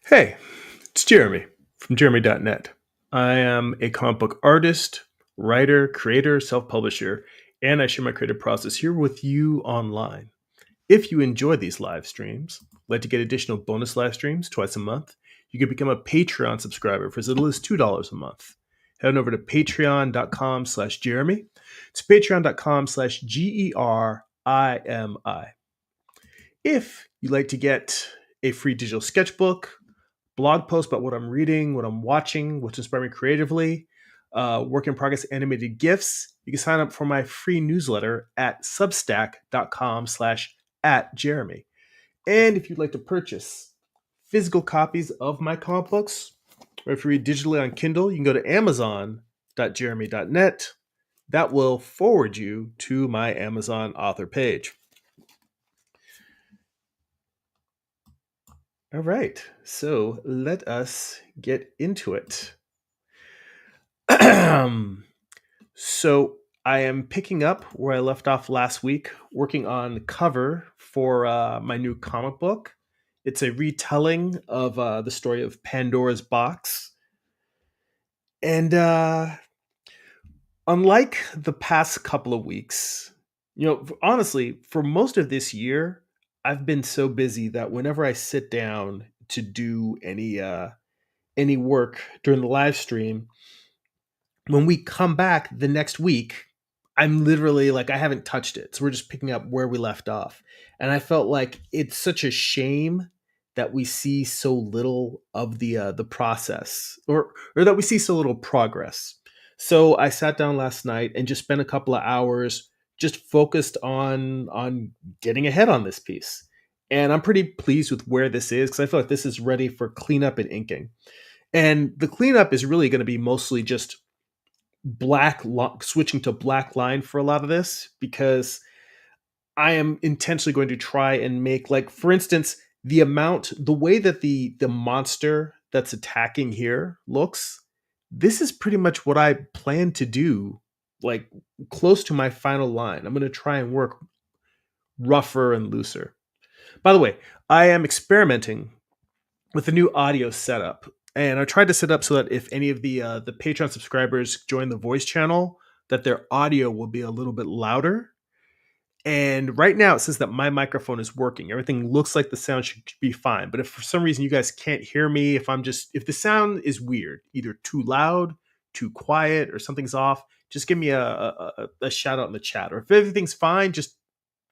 Hey, it's Jeremy from Jeremy.net. I am a comic book artist, writer, creator, self publisher, and I share my creative process here with you online. If you enjoy these live streams, like to get additional bonus live streams twice a month, you can become a Patreon subscriber for as little as $2 a month. Head on over to patreon.com/Jeremy. It's patreon.com/GERIMI. If you'd like to get a free digital sketchbook, blog posts about what I'm reading, what I'm watching, what's inspiring me creatively, work in progress animated GIFs, you can sign up for my free newsletter at substack.com/@Jeremy. And if you'd like to purchase physical copies of my comic books, or if you read digitally on Kindle, you can go to amazon.jeremy.net. That will forward you to my Amazon author page. All right, so let us get into it. So I am picking up where I left off last week, working on cover for my new comic book. It's a retelling of the story of Pandora's Box. And unlike the past couple of weeks, honestly, for most of this year, I've been so busy that whenever I sit down to do any work during the live stream, when we come back the next week, I'm literally like, I haven't touched it. So we're just picking up where we left off. And I felt like it's such a shame that we see so little of the process, or that we see so little progress. So I sat down last night and just spent a couple of hours just focused on getting ahead on this piece. And I'm pretty pleased with where this is because I feel like this is ready for cleanup and inking. And the cleanup is really going to be mostly just switching to black line for a lot of this because I am intentionally going to try and make, like, for instance, the way that the monster that's attacking here looks. This is pretty much what I plan to do, like close to my final line. I'm going to try and work rougher and looser. By the way, I am experimenting with a new audio setup, and I tried to set up so that if any of the Patreon subscribers join the voice channel, that their audio will be a little bit louder. And right now it says that my microphone is working. Everything looks like the sound should be fine. But if for some reason you guys can't hear me, if the sound is weird, either too loud, too quiet, or something's off, just give me a shout out in the chat. Or if everything's fine, just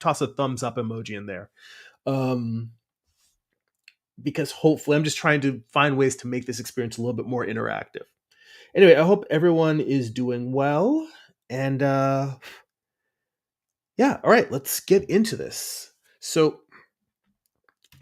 toss a thumbs up emoji in there. Because hopefully I'm just trying to find ways to make this experience a little bit more interactive. Anyway, I hope everyone is doing well. And yeah, all right, let's get into this. So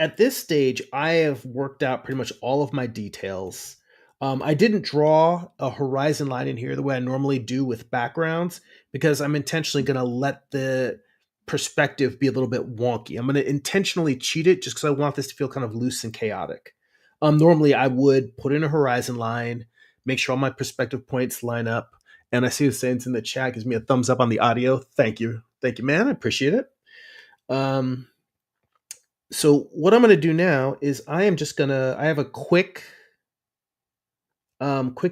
at this stage, I have worked out pretty much all of my details. I didn't draw a horizon line in here the way I normally do with backgrounds because I'm intentionally going to let the perspective be a little bit wonky. I'm going to intentionally cheat it just because I want this to feel kind of loose and chaotic. Normally, I would put in a horizon line, make sure all my perspective points line up. And I see the Saints in the chat gives me a thumbs up on the audio. Thank you. Thank you, man. I appreciate it. So what I'm going to do now is I have a quick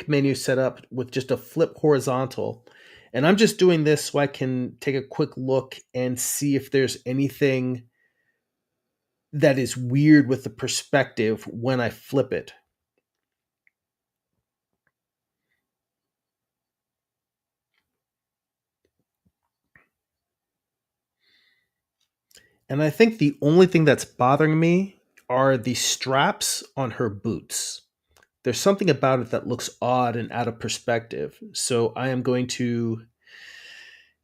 menu set up with just a flip horizontal. And I'm just doing this so I can take a quick look and see if there's anything that is weird with the perspective when I flip it. And I think the only thing that's bothering me are the straps on her boots. There's something about it that looks odd and out of perspective. So I am going to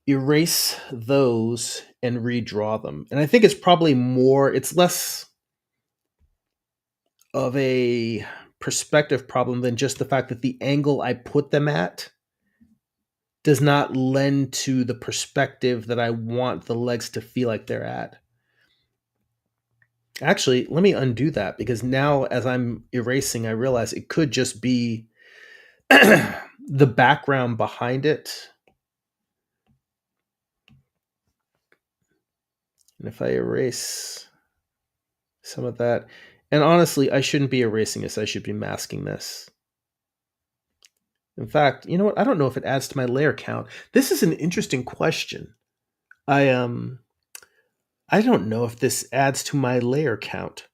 erase those and redraw them. And I think it's less of a perspective problem than just the fact that the angle I put them at does not lend to the perspective that I want the legs to feel like they're at. Actually, let me undo that because now as I'm erasing, I realize it could just be the background behind it. And if I erase some of that. And honestly, I shouldn't be erasing this. I should be masking this. In fact, you know what? I don't know if it adds to my layer count. This is an interesting question. I I don't know if this adds to my layer count.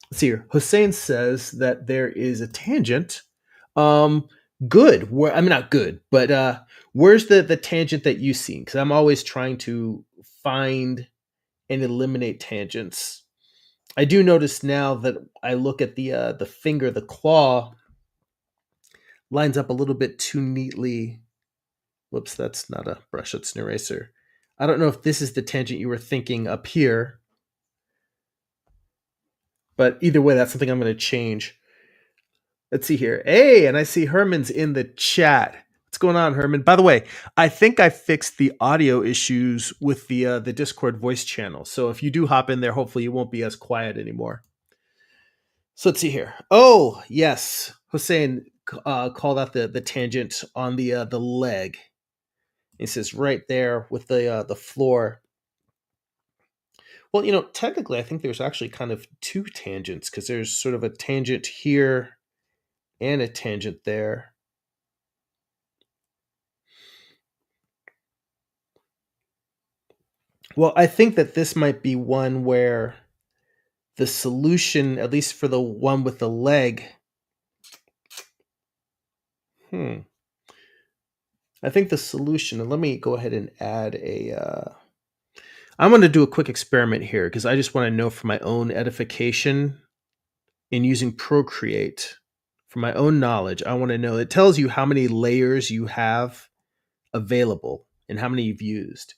Let's see here. Hussein says that there is a tangent. Um, good. Where I mean, not good, but where's the tangent that you see? Because I'm always trying to find and eliminate tangents. I do notice now that I look at the finger, the claw lines up a little bit too neatly. Whoops, that's not a brush, that's an eraser. I don't know if this is the tangent you were thinking up here, but either way, that's something I'm going to change. Let's see here. Hey, and I see Herman's in the chat. What's going on, Herman? By the way, I think I fixed the audio issues with the Discord voice channel. So if you do hop in there, hopefully you won't be as quiet anymore. So let's see here. Oh, yes. Hussein called out the tangent on the leg. He says right there with the floor. Well, you know, technically, I think there's actually kind of two tangents because there's sort of a tangent here and a tangent there. Well, I think that this might be one where the solution, at least for the one with the leg, I think the solution, and let me go ahead and add I'm going to do a quick experiment here because I just want to know for my own edification in using Procreate, for my own knowledge, I want to know, it tells you how many layers you have available and how many you've used.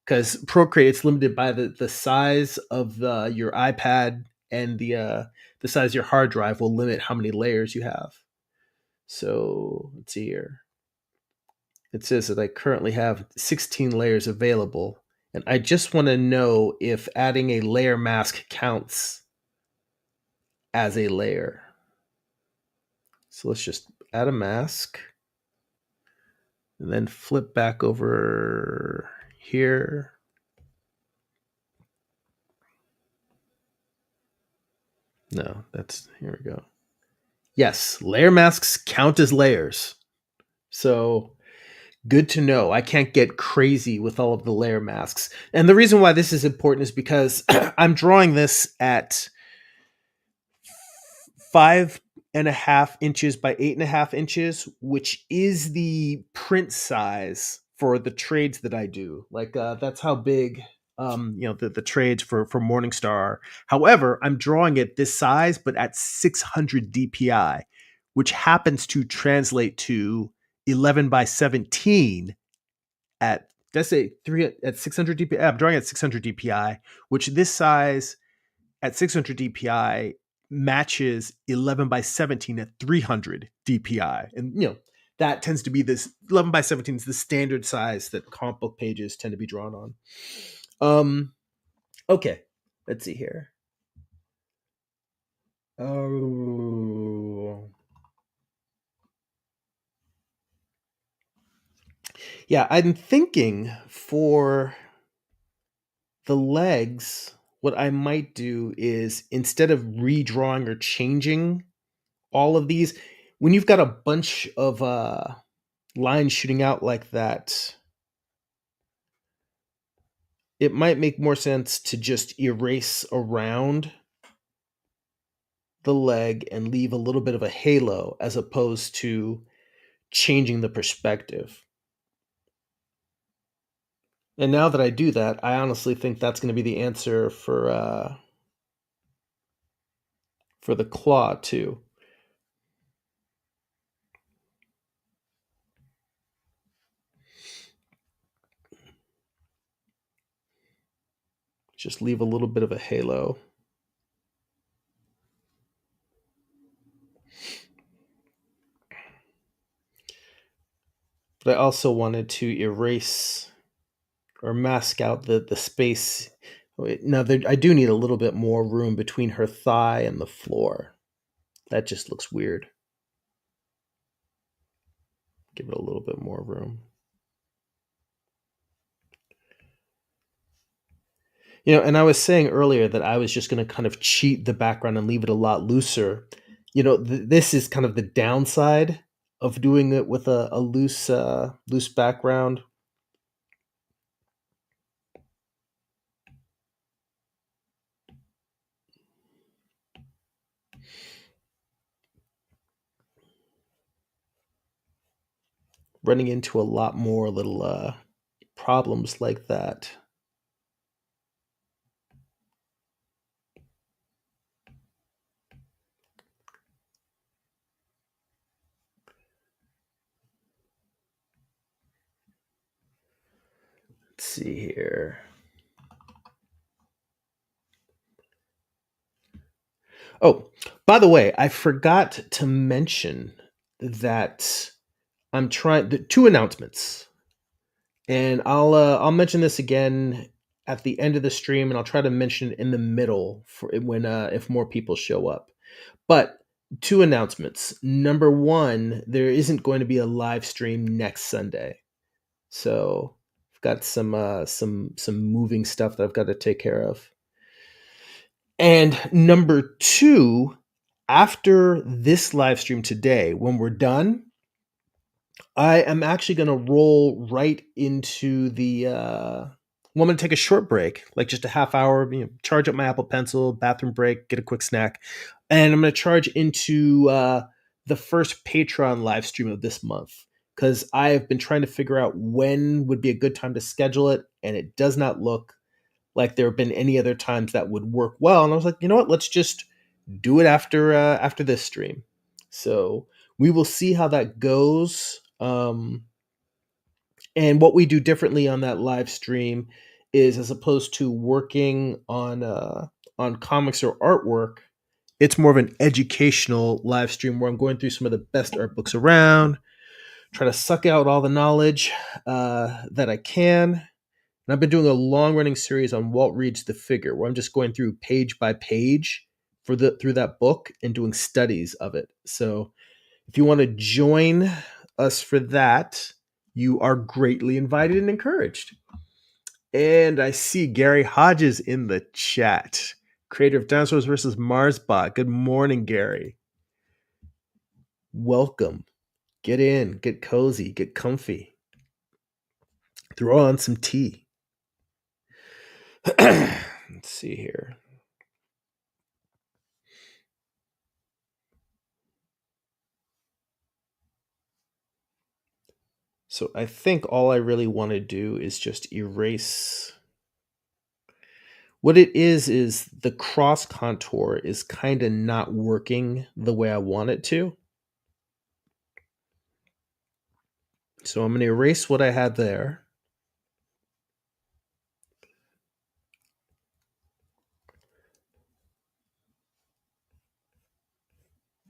Because Procreate, it's limited by the size of your iPad, and the size of your hard drive will limit how many layers you have. So let's see here. It says that I currently have 16 layers available, and I just want to know if adding a layer mask counts as a layer. So let's just add a mask and then flip back over here. No, here we go. Yes, layer masks count as layers. So good to know. I can't get crazy with all of the layer masks. And the reason why this is important is because I'm drawing this at 5.5 inches by 8.5 inches, which is the print size for the trades that I do. Like that's how big the trades for Morningstar are. However, I'm drawing it this size, but at 600 DPI, which happens to translate to 11 by 17 at, let's say, 600 DPI. I'm drawing at 600 DPI, which this size at 600 DPI matches 11 by 17 at 300 DPI. And, that tends to be this 11 by 17 is the standard size that comic book pages tend to be drawn on. Okay, let's see here. Oh. Yeah, I'm thinking for the legs, what I might do is, instead of redrawing or changing all of these, when you've got a bunch of lines shooting out like that, it might make more sense to just erase around the leg and leave a little bit of a halo as opposed to changing the perspective. And now that I do that, I honestly think that's going to be the answer for the claw too. Just leave a little bit of a halo. But I also wanted to erase or mask out the space. Now, I do need a little bit more room between her thigh and the floor. That just looks weird. Give it a little bit more room. And I was saying earlier that I was just going to kind of cheat the background and leave it a lot looser. This is kind of the downside of doing it with a loose background. Running into a lot more little problems like that. Let's see here. Oh, by the way, I forgot to mention that I'm trying the two announcements, and I'll mention this again at the end of the stream, and I'll try to mention it in the middle for when if more people show up. But two announcements. Number one, there isn't going to be a live stream next Sunday, so I've got some moving stuff that I've got to take care of. And number two, after this live stream today, when we're done, I am actually going to roll right into the. Well, I'm going to take a short break, like just a half hour, charge up my Apple Pencil, bathroom break, get a quick snack. And I'm going to charge into the first Patreon live stream of this month because I have been trying to figure out when would be a good time to schedule it. And it does not look like there have been any other times that would work well. And I was like, you know what? Let's just do it after this stream. So we will see how that goes. And what we do differently on that live stream is, as opposed to working on comics or artwork, it's more of an educational live stream where I'm going through some of the best art books around, try to suck out all the knowledge that I can. And I've been doing a long running series on Walt Reed's The Figure, where I'm just going through page by page through that book and doing studies of it. So if you want to join us for that, you are greatly invited and encouraged. And I see Gary Hodges in the chat, creator of Dinosaurs vs. Marsbot. Good morning, Gary. Welcome. Get in, get cozy, get comfy. Throw on some tea. Let's see here. So I think all I really want to do is just erase. What it is the cross contour is kind of not working the way I want it to. So I'm going to erase what I had there.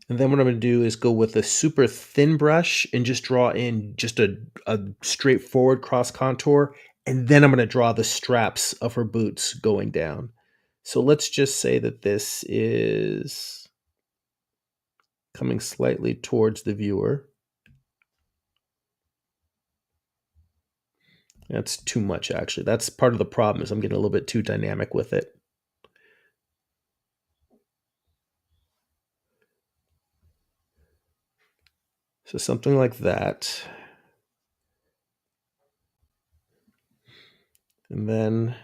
And then what I'm going to do is go with a super thin brush and just draw in just a straightforward cross contour. And then I'm going to draw the straps of her boots going down. So let's just say that this is coming slightly towards the viewer. That's too much, actually. That's part of the problem, is I'm getting a little bit too dynamic with it. So something like that. And then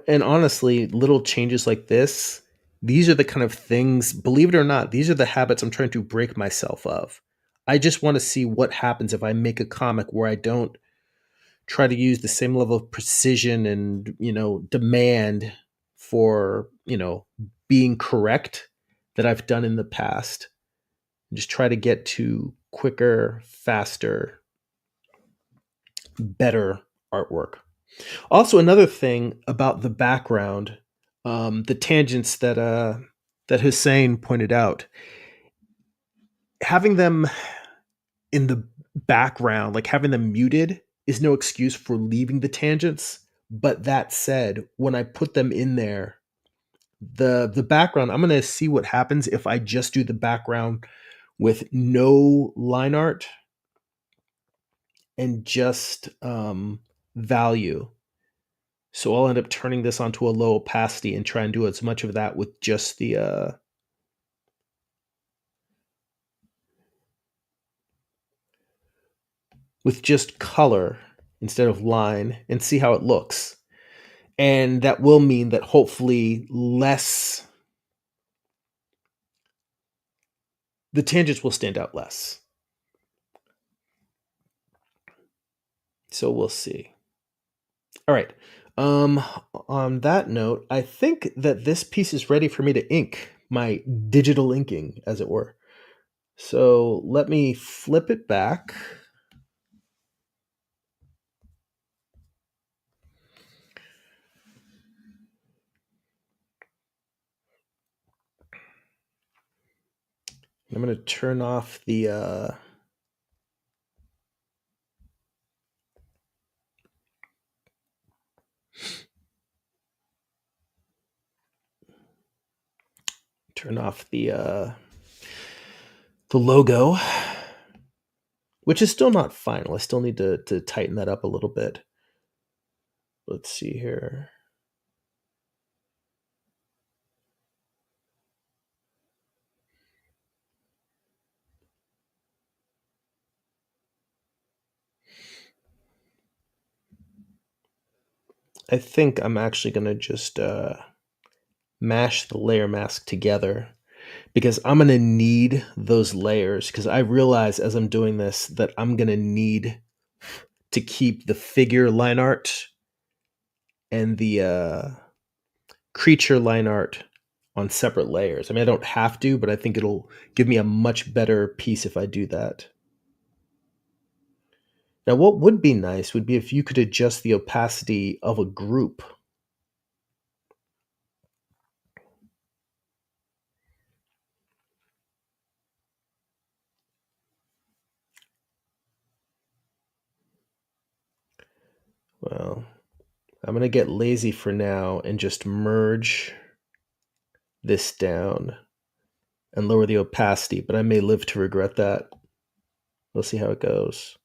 and honestly, little changes like this, these are the kind of things, believe it or not, these are the habits I'm trying to break myself of. I just want to see what happens if I make a comic where I don't try to use the same level of precision and, demand for, being correct that I've done in the past. Just try to get to quicker, faster, better artwork. Also, another thing about the background, the tangents that Hussein pointed out, having them in the background, like having them muted, is no excuse for leaving the tangents. But that said, when I put them in there, the background, I'm gonna see what happens if I just do the background with no line art and just value. So I'll end up turning this onto a low opacity and try and do as much of that with just the with just color instead of line and see how it looks. And that will mean that hopefully less the tangents will stand out less. So we'll see. All right. Um, on that note, I think that this piece is ready for me to ink, my digital inking, as it were. So let me flip it back. I'm going to turn off the the logo, which is still not final. I still need to tighten that up a little bit. Let's see here. I think I'm actually going to just mash the layer mask together because I'm going to need those layers because I realize as I'm doing this that I'm going to need to keep the figure line art and the creature line art on separate layers. I mean, I don't have to, but I think it'll give me a much better piece if I do that. Now, what would be nice would be if you could adjust the opacity of a group. Well, I'm going to get lazy for now and just merge this down and lower the opacity, but I may live to regret that. We'll see how it goes.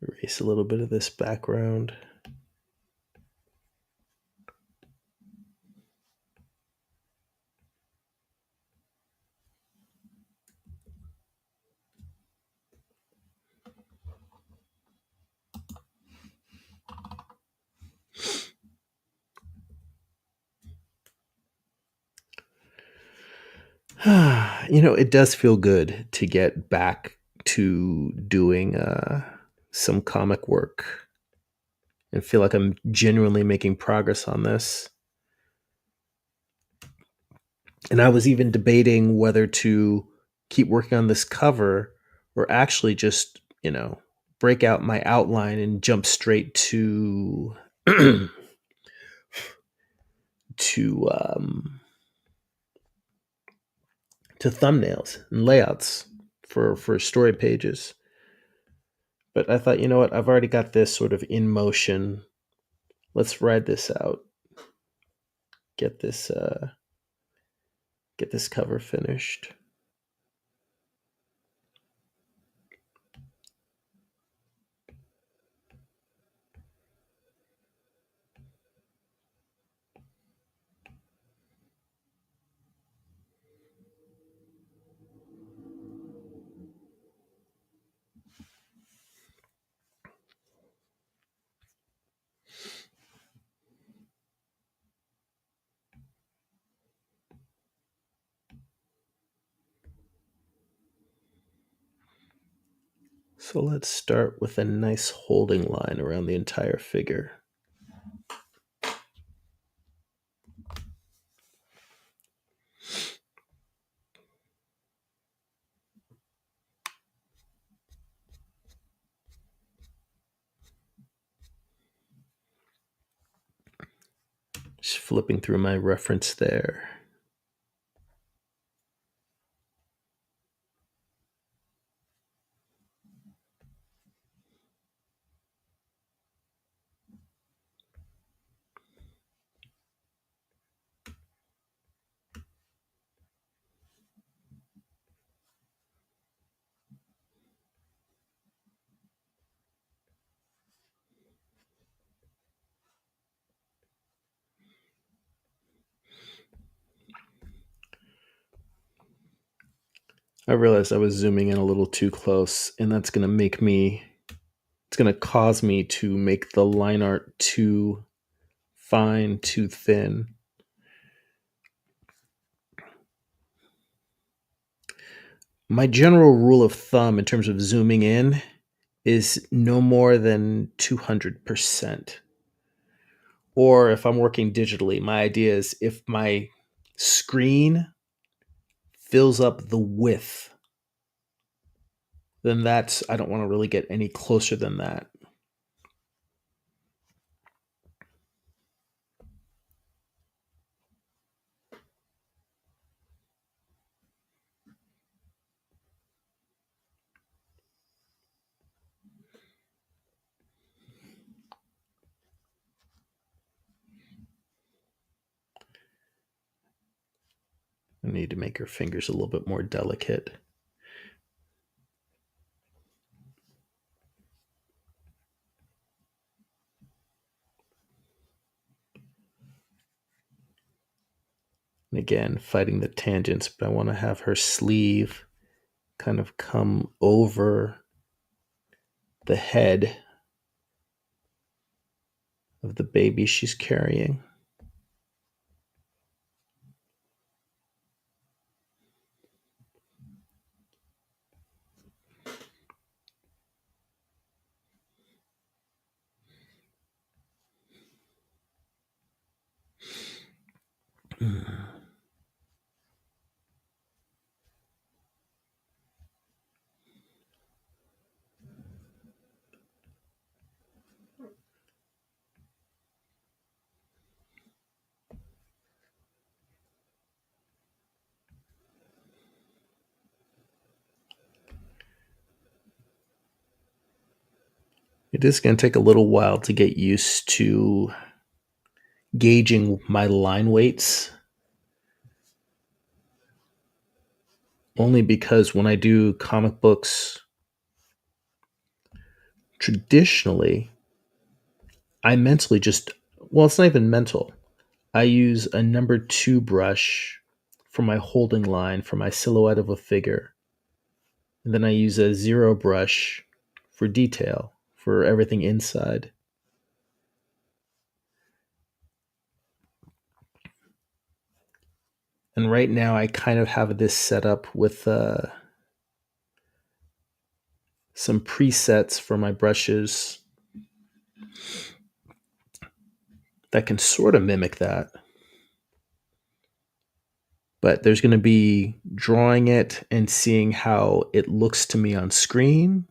Erase a little bit of this background. It does feel good to get back to doing some comic work and feel like I'm genuinely making progress on this. And I was even debating whether to keep working on this cover or actually just, break out my outline and jump straight to to to thumbnails and layouts for story pages. But I thought, you know what, I've already got this sort of in motion. Let's ride this out. Get this cover finished. So let's start with a nice holding line around the entire figure. Just flipping through my reference there. I realized I was zooming in a little too close, and that's going to make me, it's going to cause me to make the line art too fine, too thin. My general rule of thumb in terms of zooming in is no more than 200%. Or if I'm working digitally, my idea is if my screen fills up the width, then that's, I don't want to really get any closer than that. I need to make her fingers a little bit more delicate. And again, fighting the tangents, but I want to have her sleeve kind of come over the head of the baby she's carrying. It is going to take a little while to get used to gauging my line weights. Only because when I do comic books, traditionally, I mentally just, well, it's not even mental. I use a number 2 brush for my holding line for my silhouette of a figure. And then I use a 0 brush for detail for everything inside. And right now I kind of have this set up with some presets for my brushes that can sort of mimic that. But there's going to be drawing it and seeing how it looks to me on screen.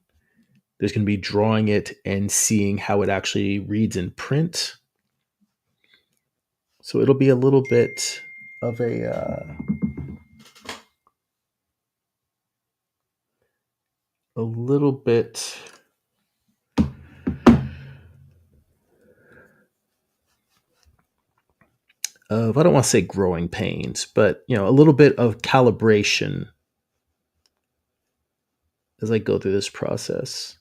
There's going to be drawing it and seeing how it actually reads in print. So it'll be a little bit of a little bit of, I don't want to say growing pains, but a little bit of calibration as I go through this process.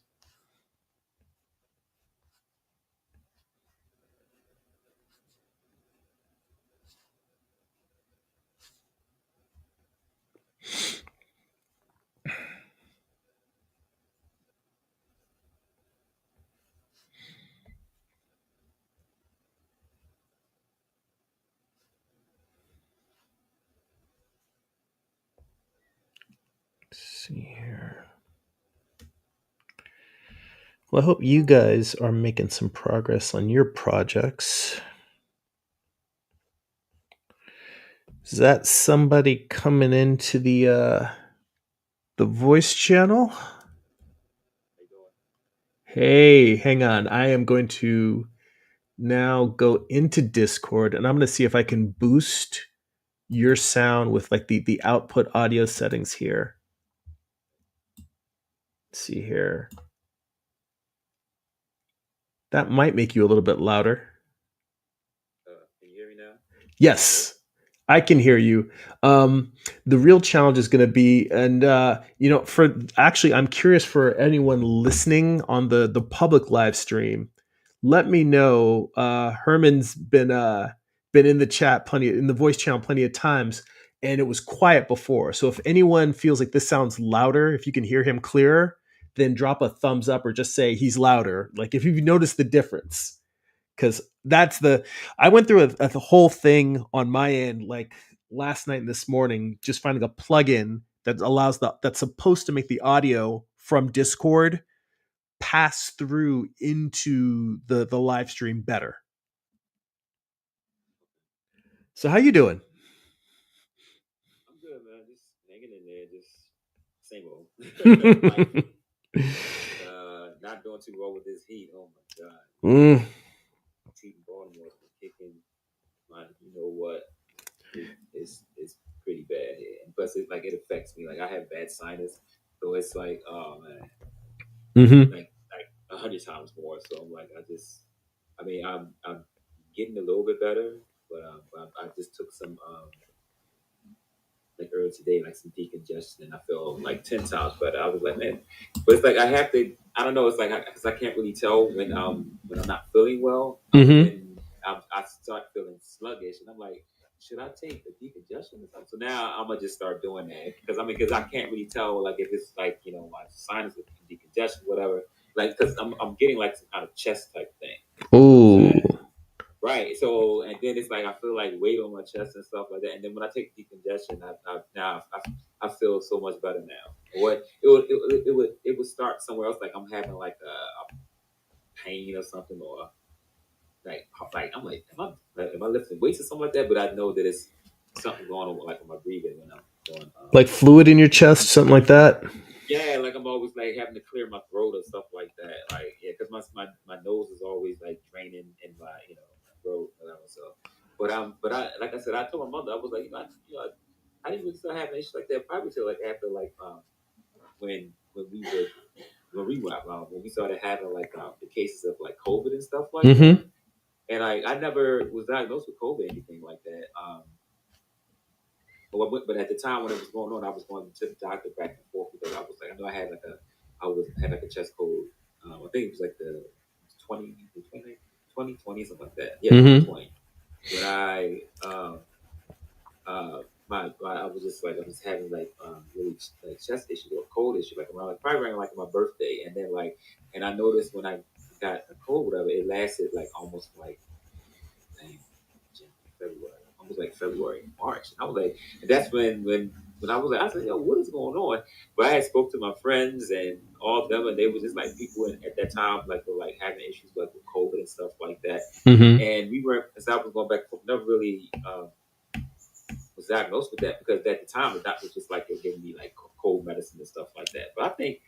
Let's see here. Well, I hope you guys are making some progress on your projects. Is that somebody coming into the voice channel? Hey, hang on. I am going to Now go into Discord, and I'm going to see if I can boost your sound with like the output audio settings here. Let's see here. That might make you a little bit louder. Can you hear me now? Yes, I can hear you. The real challenge is going to be, and for actually, I'm curious for anyone listening on the public live stream. Let me know. Herman's been in the chat plenty, in the voice channel plenty of times, and it was quiet before. So if anyone feels like this sounds louder, if you can hear him clearer, then drop a thumbs up or just say he's louder. Like if you've noticed the difference, because that's the I went through a whole thing on my end like last night and this morning, just finding a plugin that allows that's supposed to make the audio from Discord pass through into the live stream better. So how you doing? I'm good, man. Just hanging in there, just same old. Like, not doing too well with this heat. Oh my god, Mm. heat in Baltimore's been kicking. My, you know what? It's pretty bad here. And plus, it like it affects me. Like I have bad sinus, so it's like, oh man, Mm-hmm. like 100 times more. So I'm like, I mean, I'm getting a little bit better, but I just took some like earlier today, like some decongestion, and I feel like 10 times better. I was like, man, but it's like I have to. I don't know. It's like because I can't really tell when I'm not feeling well, Mm-hmm. when I start feeling sluggish, and I'm like, should I take the decongestion or something? So now I'm gonna just start doing that because because I can't really tell like if it's like my sinus with decongestion, whatever. Like because I'm getting like some kind of chest type thing. You know what I'm Oh, saying? Right. So, and then it's like I feel like weight on my chest and stuff like that. And then when I take decongestion, I feel so much better now. What it would start somewhere else. Like I'm having like a pain or something, or like I'm like, am I lifting weights or something like that? But I know that it's something going on like with my breathing when I'm going. like fluid in your chest, something like that. Yeah, like I'm always like having to clear my throat or stuff like that. Like yeah, because my nose is always like draining in my my throat, whatever. So, but I like I said, I told my mother I was like I didn't really start having issues like that probably till like after like when we would when we started having like the cases of like COVID and stuff like that. Mm-hmm. And I never was diagnosed with COVID or anything like that. But at the time when it was going on, I was going to the doctor back and forth because I was like, I know I had like had like a chest cold. I think it was like the 2020 something like that. Yeah, Mm-hmm. 2020. When I was just like I was having like really like chest issues or cold issue like around like probably around like my birthday, and then like and I noticed when I got a cold whatever it lasted like almost like dang, February, almost like February, March. And I was like, and that's when I said, yo, what is going on? But I had spoke to my friends and all of them, and they were just like people at that time, like were like having issues like with COVID and stuff like that. Mm-hmm. And we were, as I was going back, never really was diagnosed with that because at the time the doctor was just like they giving me like cold medicine and stuff like that. But I think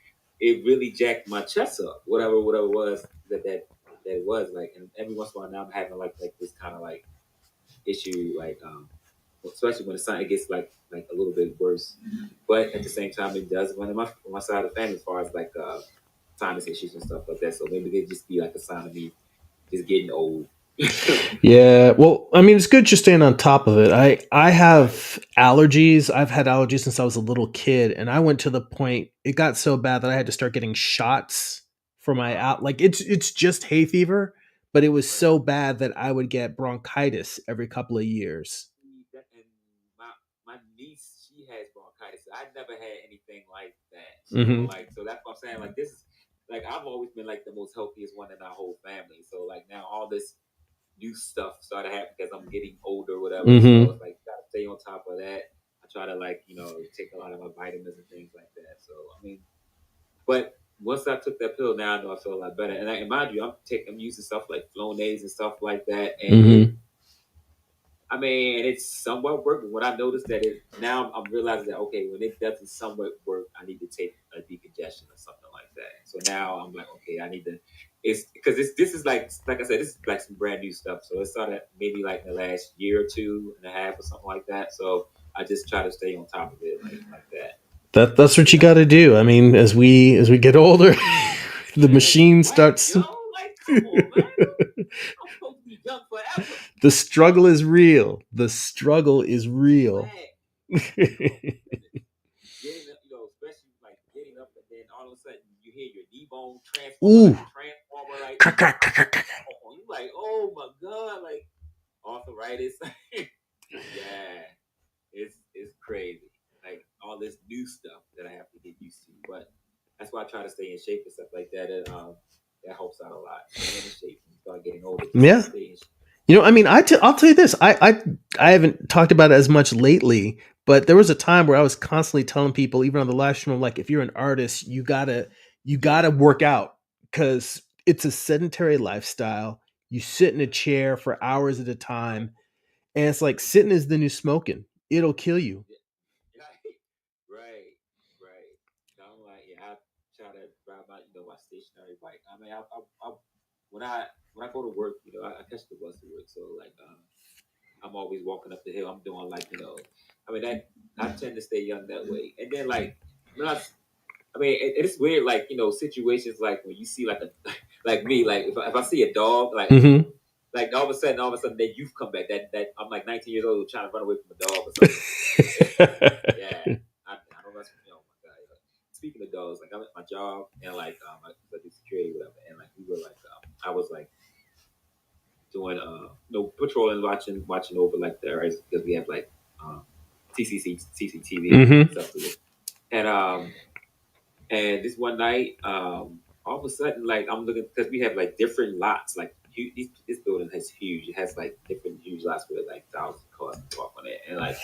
it really jacked my chest up, whatever it was that it was like. And every once in a while now I'm having like this kind of like issue, like especially when it gets like a little bit worse. But at the same time, it does run in my side of the family as far as like sinus issues and stuff like that. So maybe they just be like a sign of me just getting old. Yeah, well, I mean, it's good you're staying on top of it. I Right. have allergies. I've had allergies since I was a little kid, and I went to the point it got so bad that I had to start getting shots for my out. Like it's just hay fever, but it was Right. so bad that I would get bronchitis every couple of years. And my niece, she has bronchitis. I never had anything like that. Hmm. Like so that's what I'm saying. Like this is like I've always been like the most healthiest one in our whole family. So like now all this new stuff started happening because I'm getting older, or whatever. So Hmm. it's like gotta stay on top of that. I try to like take a lot of my vitamins and things like that. So I mean, but once I took that pill, now I know I feel a lot better. And mind you, I'm using stuff like Flonase and stuff like that, and it. Hmm. I mean, and it's somewhat working. When I noticed that it now, I'm realizing that okay, when it doesn't somewhat work, I need to take a decongestion or something like that. So now I'm like, okay, I need to. It's because this is like I said, this is like some brand new stuff. So it started maybe like in the last year or two and a half or something like that. So I just try to stay on top of it like that. That's what you Yeah. got to do. I mean, as we get older, the Man, machine right, starts. yo? Like, come on, man. I'm supposed to be young forever. The struggle is real. The struggle is real. Man. Oh my goodness. Getting up, especially like getting up and then all of a sudden you hear your knee bone transformer Ooh. like a transformer, like Crack, crack, crack, crack, crack. you like, oh my god, like arthritis. Yeah, it's crazy. Like all this new stuff that I have to get used to. But that's why I try to stay in shape and stuff like that. And that helps out a lot. Staying in shape when you start getting older, just Yeah. stay in shape. I mean, I'll tell you this. I haven't talked about it as much lately, but there was a time where I was constantly telling people, even on the live stream, like if you're an artist, you gotta work out because it's a sedentary lifestyle. You sit in a chair for hours at a time, and it's like sitting is the new smoking. It'll kill you. Right, right, right. So I'm like, yeah, I try to drive my stationary bike. I mean, I when I when I go to work, I catch the bus to work. So like, I'm always walking up the hill. I'm doing like, I mean that I tend to stay young that way. And then like, when I mean, it's weird, like situations like when you see like a like me, like if I see a dog, Hmm. like all of a sudden, that youth come back. That I'm like 19 years old trying to run away from a dog or something. Yeah, I don't mess with. Oh my god. Speaking of dogs, like I'm at my job and like I do security whatever, and like we were like I was like doing patrolling, watching over like the areas because we have like um CCTV Hmm. stuff to do, and this one night all of a sudden like I'm looking because we have like different lots like this building has huge. It has like different huge lots with like thousands of cars park on it, and like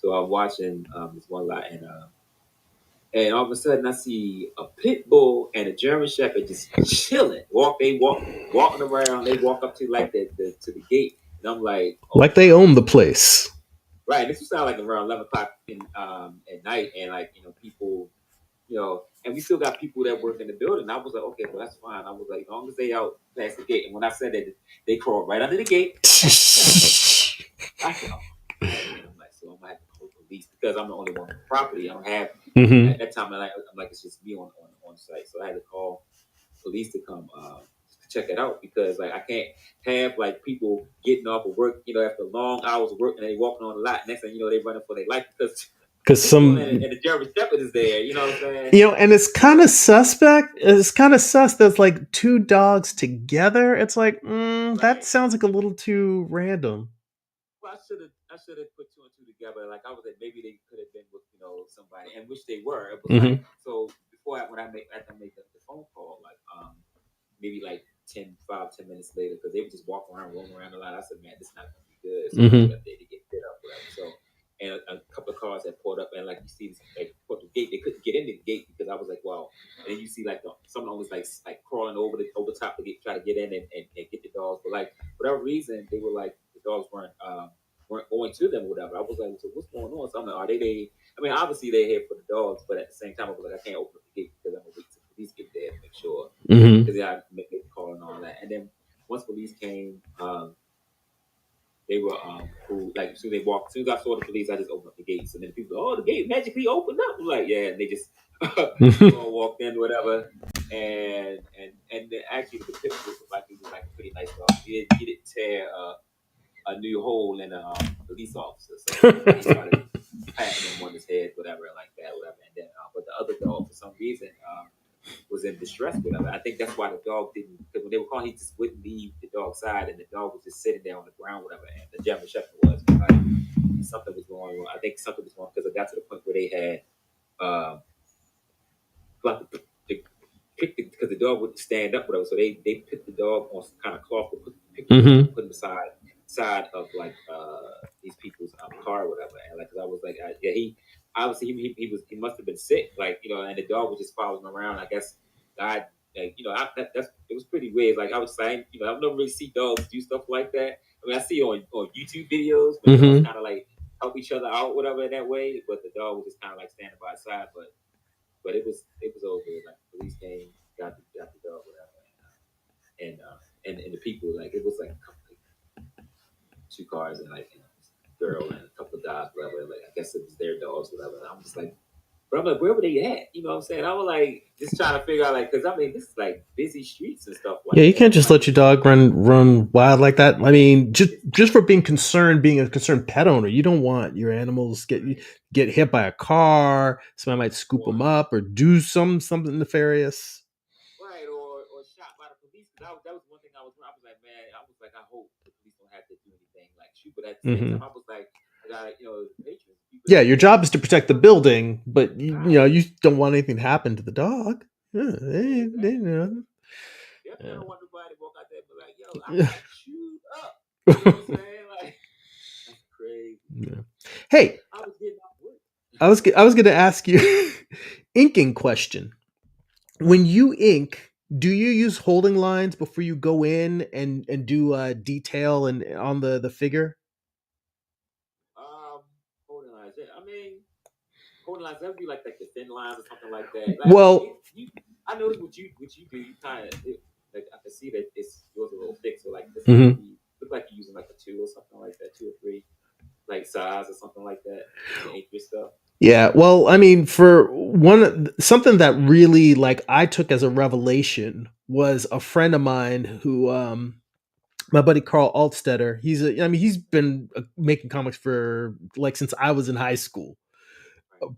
so I'm watching this one lot and all of a sudden I see a pit bull and a German Shepherd just chilling. Walking around. They walk up to like the to the gate, and I'm like, oh Like they my own the goodness. place. Right. This was sound like around 11 o'clock in at night, and like people, and we still got people that work in the building. I was like, okay, well that's fine. I was like, as long as they out past the gate, and when I said that, they crawled right under the gate. I said, oh my god, man. I'm like, so I'm gonna have to call the police because I'm the only one on the property. I don't have Hmm. at that time. I'm like, it's just me on site, so I had to call police to come check it out because like I can't have like people getting off of work, after long hours of work and they walking on the lot. Next thing you know, they running for their life because the Because people some and the German Shepherd is there. You know what I'm saying? And it's kind of So suspect. It's kind of sus. There's like two dogs together. It's like that right. sounds like a little too random. Well, I should have put two and two together. Like I was like, maybe they could have been with somebody, and which they were. It was like Hmm. so before when after I made the phone call, like maybe like 10 minutes later, because they would just walk around, roam around a lot. I said, man, this is not gonna be good. So I went Hmm. up there to get fit up, whatever. So and a couple of cars had pulled up, and like you see, like put the gate, they couldn't get into the gate because I was like, wow. And then you see like someone was like crawling over top to try to get in and get the dogs, but like for whatever reason, they were like the dogs weren't going to them or whatever. I was like, so what's going on? So I'm like, are they? I mean, obviously they're here for the dogs, but at the same time, I was like, I can't open up the gate because I'm gonna wait till the police get there to make sure Hmm. because yeah, I make the call and all that. And then once police came, they were cool. Like as soon as I saw the police, I just opened up the gates, and then people, oh, the gate magically opened up. I'm like, yeah, and they just all walked in, whatever. And then actually the pit was like it was like a pretty nice dog. He didn't tear a new hole in a police officer, so he started patting him on his head, whatever, like that, whatever. And then, but the other dog, for some reason, was in distress, whatever. I think that's why the dog didn't. Because when they were calling, he just wouldn't leave the dog's side, and the dog was just sitting there on the ground, whatever. And the German Shepherd was like something was going on. I think something was wrong because it got to the point where they had like because the dog wouldn't stand up, whatever. So they put the dog on some kind of cloth to pick the dog Hmm. and put him side of like these people's car or whatever. And like, 'cause I was like, yeah, he obviously he must have been sick, like and the dog was just following him around. I guess God, like that's it was pretty weird. Like I was saying, I've never really see dogs do stuff like that. I mean, I see on YouTube videos when dogs Hmm. kind of like help each other out, whatever, in that way. But the dog was just kind of like standing by his side, but it was over. Like the police came, got the dog, whatever, and the people like it was like a couple, like, two cars and like a girl and a couple of guys, whatever. Like I guess it was their dogs, whatever. And I'm just like, but I'm like, where were they at? You know what I'm saying? I was like, just trying to figure out, like, because I mean, this is like busy streets and stuff Yeah, like you can't that. just Like, let your dog run wild like that. I mean, just for being concerned, being a concerned pet owner, you don't want your animals right, get hit by a car. Somebody might scoop them or up or do something nefarious. right, or shot by the police. Because that was one thing I was like, man, I was like, I hope the police don't have to do anything like shoot. But at the same Hmm. time, I was like, I got patrons, people Yeah, that your care job about is to the protect the building, but right. you don't want anything to happen to the dog. Yeah, Yeah, they exactly. know. Yeah. Definitely Yeah. don't want nobody to walk out there and be like, yo, I got chewed up. You know what I'm saying? Like, that's crazy. Yeah. Hey, I was getting off work. I was going to ask you inking question. When you ink, do you use holding lines before you go in and do detail and on the figure? um, holding lines. Yeah, I mean, holding lines. That would be like the thin lines or something like that. Like, I mean, Well, I noticed what you do. You kind of like I can see that it's yours a little thick. So like this might mhm. be look like you're using like a two or something like that, two or three, like size or something like that to ink your stuff. Yeah, well, I mean, for one, something that really like I took as a revelation was a friend of mine who, my buddy Carl Altstetter. I mean, he's been making comics for like since I was in high school, Right.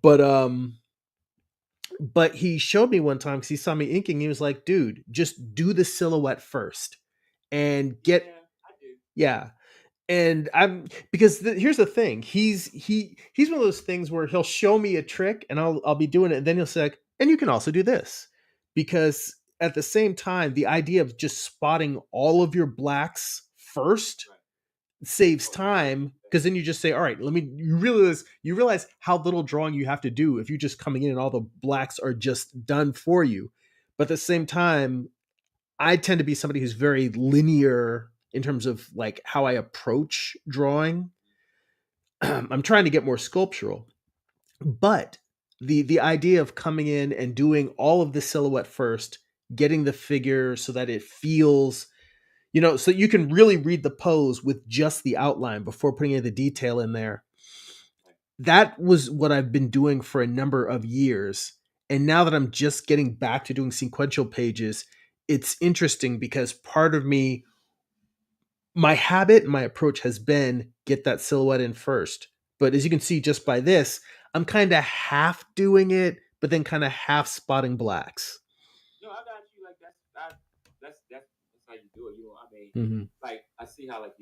but he showed me one time because he saw me inking. He was like, "Dude, just do the silhouette first, and get Yeah, I do. yeah." And I'm because here's the thing. He's one of those things where he'll show me a trick and I'll be doing it, and then he'll say, like, and you can also do this. Because at the same time, the idea of just spotting all of your blacks first Right. saves Oh yeah, I agree time with that. because then you just say, all right, let me you realize how little drawing you have to do if you're just coming in and all the blacks are just done for you. But at the same Right. time, I tend to be somebody who's very linear in terms of like how I approach drawing. I'm trying to get more sculptural, but the idea of coming in and doing all of the silhouette first, getting the figure so that it feels, so you can really read the pose with just the outline before putting any of the detail in there. Right. That was what I've been doing for a number of years. And now that I'm just getting back to doing sequential pages, it's interesting because part of me, my habit and my approach has been get that silhouette in first. But as you can see just by this, I'm kind of half doing it, but then kind of half spotting blacks. No, I got you. Like that's how you do it. I mean, Hmm. like I see how like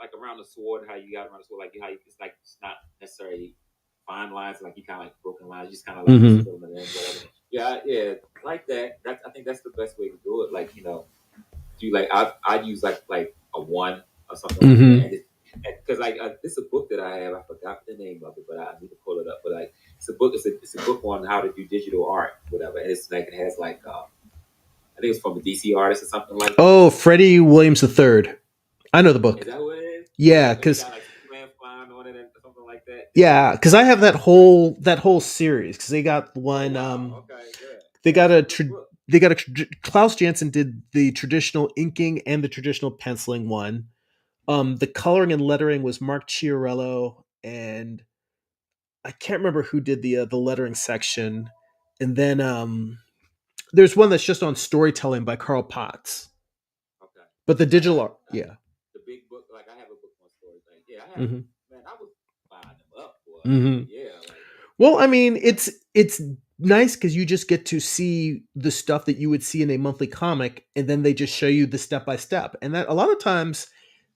like around the sword, how you got around the sword, like how it's like it's not necessarily fine lines, like you kind of like broken lines, you just kind of like just Hmm. fill them in, whatever. Yeah, yeah, like that. I think that's the best way to do it. Like do like I use like a one or something like that, Hmm. and because like this is a book that I have. I forgot the name of it, but I need to pull it up. But like it's a book. It's a book on how to do digital art, whatever. And it's like it has like I think it's from a DC artist or something like that. Oh, Freddie Williams III. I know the Is book. that what it is? Yeah, And he because got like Superman flying on it and something like that. because I have that whole series because they got Oh one. wow. Okay. Good. They Yeah, got that's a a good book. Klaus Janson did the traditional inking and the traditional penciling one. The coloring and lettering was Mark Chiarello, and I can't remember who did the lettering section. And then there's one that's just on storytelling by Carl Potts. Okay. But the Yeah, I digital have art, yeah. the big book. Like I have a book on story thing. Yeah, I have. Hmm. Man, I was buying them up, boy. Hmm. Yeah, like Well, I mean, that's it's nice because you just get to see the stuff that you would see in a monthly comic, and then they just show right. you the step by step. And that a lot of times,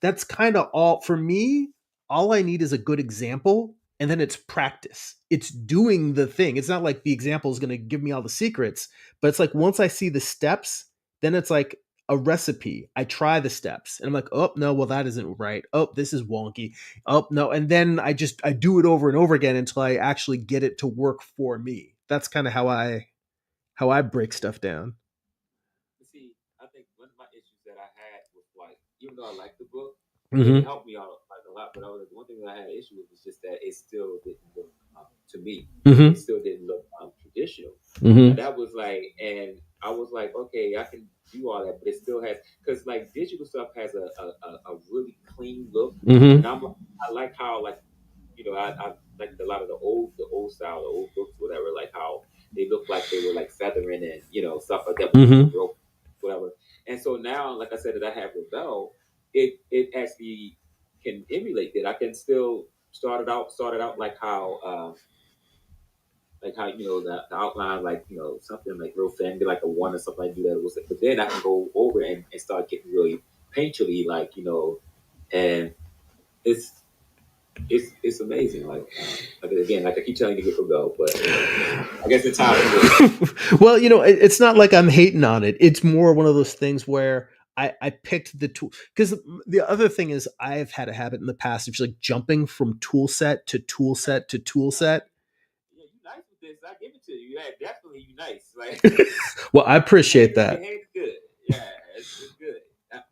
that's kind of all for me. All I need is a good example, and then it's practice. It's doing the thing. It's not like the example is going to give me all the secrets, but it's like Right. once I see the steps, then it's like a recipe. I try the steps, and I'm like, oh no, well that isn't right. Oh, this is wonky. Oh no, and then I do it over and over again until I actually get it to work for me. That's kind of how I break stuff down. But see, I think one of my issues that I had was like, even though I liked the book, it Hmm. helped me out like a lot. But one thing that I had an issue with was just that it still didn't look to me. Hmm. It still didn't look traditional. Hmm. And that was like, and I was like, okay, I can do all that, but it still has, because like digital stuff has a really clean look, and Hmm. I like how like, I like a lot of the old style, the old books, whatever, like how they look like they were like feathering and stuff like that, but they were Hmm. broken, whatever. And so now, like I said, that I have Rebel, it actually can emulate that. I can still start it out like how the outline, like something like real thin, be like a one or something like do that. It was, but then I can go over and start getting really painterly, like and it's it's amazing. Like again, like I keep telling you to get for go, but I guess the time you will. Well, it's not like I'm hating on it. It's more one of those things where I picked the tool because the other thing is I've had a habit in the past of just like jumping from tool set to tool Nice. set to tool Yeah, set. you nice with this. I give it to you. Yeah, definitely you nice. Like Well, I appreciate your that. hand is good. Yeah, it's good.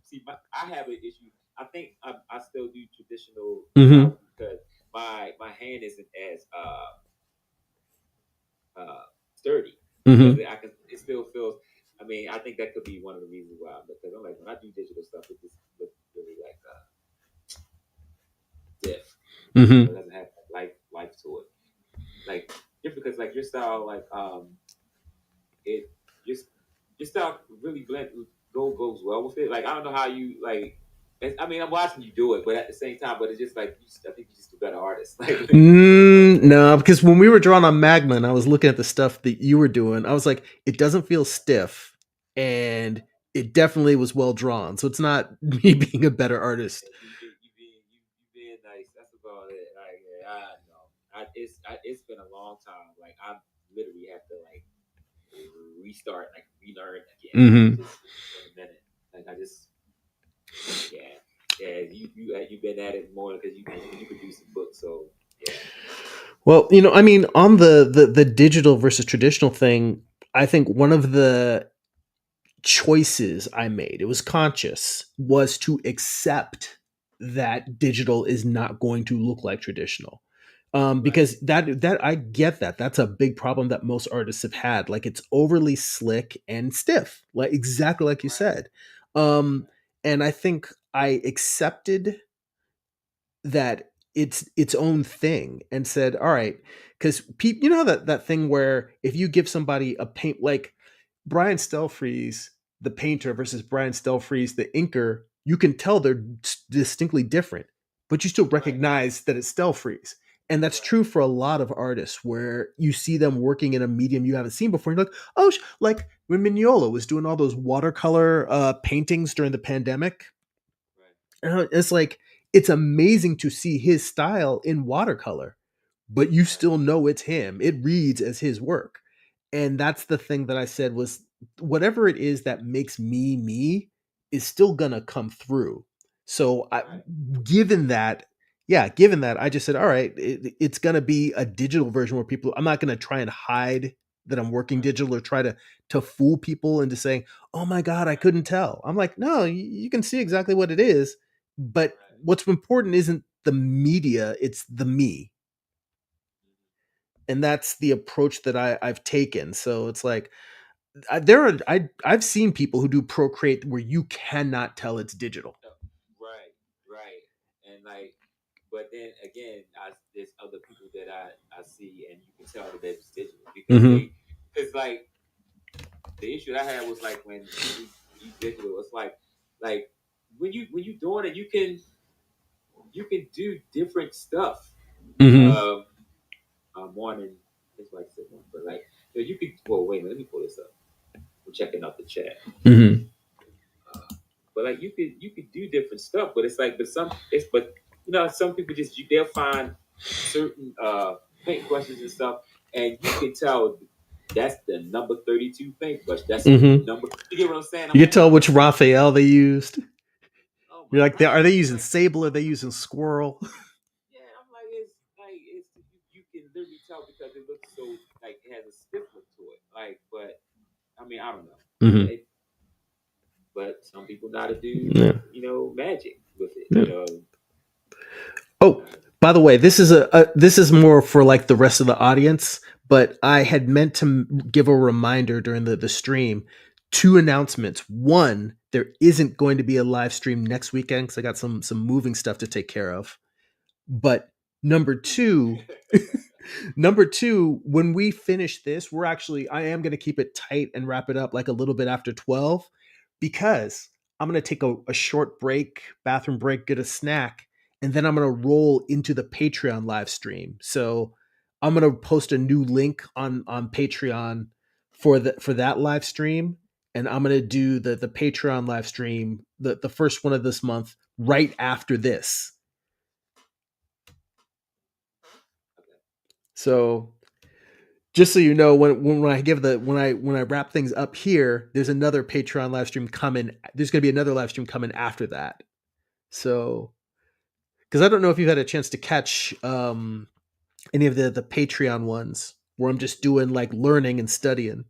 See, I have an issue. I think I still do traditional Hmm. style because my hand isn't as sturdy because Hmm. it still feels. I mean, I think that could be one of the reasons why. Because I'm like when I do digital stuff, it just looks really like stiff. It Hmm. doesn't have life to it. Like different because like your style, like it just your style really goes well with it. Like I don't know how you like. I mean, I'm watching you do it, but at the same time, but it's just like I think you're just a better artist. Like, No, because when we were drawing on Magma and I was looking at the stuff that you were doing, I was like, it doesn't feel stiff, and it definitely was well drawn. So it's not me being a better artist. you being nice. That's about it. Like, yeah, I know. It's been a long time. Like I literally have to like restart, like relearn again. Like Hmm. it's just been a minute. Like I just yeah yeah. You've been at it more because you produce a book. So yeah. Well, I mean, on the digital versus traditional thing, I think one of the choices I made, it was conscious, was to accept that digital is not going to look like traditional. Right. Because that I get that that's a big problem that most artists have had. Like it's overly slick and stiff, like exactly like you Right. said. Um, and I think I accepted that it's its own thing and said, all right, because you know that thing where if you give somebody a paint like Brian Stelfreeze, the painter, versus Brian Stelfreeze, the inker, you can tell they're distinctly different, but you still Right. recognize that it's Stelfreeze. And that's Right. true for a lot of artists where you see them working in a medium you haven't seen before. And you're like, oh, like when Mignola was doing all those watercolor paintings during the pandemic, Right. it's like it's amazing to see his style in watercolor, but you Right. still know it's him. It reads as his work. And that's the thing that I said was whatever it is that makes me me is still going to come through. So Right. given that, yeah, given that, I just said, all right, it's going to be a digital version where people, I'm not going to try and hide that I'm working Right. digital or try to fool people into saying, "Oh my god, I Right. couldn't tell." I'm like, "No, you can see exactly what it is, but Right. what's important isn't the media, it's the me." And that's the approach that I've taken. So it's like I've seen people who do Procreate where you cannot tell it's digital. Right. Right. And like, but then again, there's other people that I see, and you can tell that it's digital because Hmm. because like the issue I had was like when people use digital, it's like when you doing it, you can do different stuff. Hmm. Um, morning, it's like I said, but like you could. Well, wait a minute, let me pull this up. I'm checking out the chat. Hmm. But like you could do different stuff, but it's like but some people just they'll find certain paint brushes and stuff, and you can tell that's the number 32 paintbrush. That's the Hmm. number. You get what I'm saying? I'm You can like, tell which Raphael they used. oh my You're like, god! are they I'm using like, Sable? Are they using Squirrel? yeah, I'm like it's you can literally tell because it looks so like it has a stiff look to it. Like, but I mean, I don't know. Hmm. But some people know how to do Yeah. magic with it. Yeah. Oh, by the way, this is this is more for like the rest of the audience. but I had meant to give a reminder during the stream. Two announcements. One, there isn't going to be a live stream next weekend because I got some moving stuff to take care of. But number two, number two, when we finish this, I am going to keep it tight and wrap it up like a little bit after 12 because I'm going to take a short break, bathroom break, get a snack, and then I'm going to roll into the Patreon live stream. So I'm going to post a new link on Patreon for that live stream. And I'm going to do the Patreon live stream, the first one of this month, right after this. So just so you know, when I give the when I wrap things up here, there's another Patreon live stream coming. There's going to be another live stream coming after that. So because I don't know if you've had a chance to catch any of the Patreon ones where I'm just doing like learning and studying.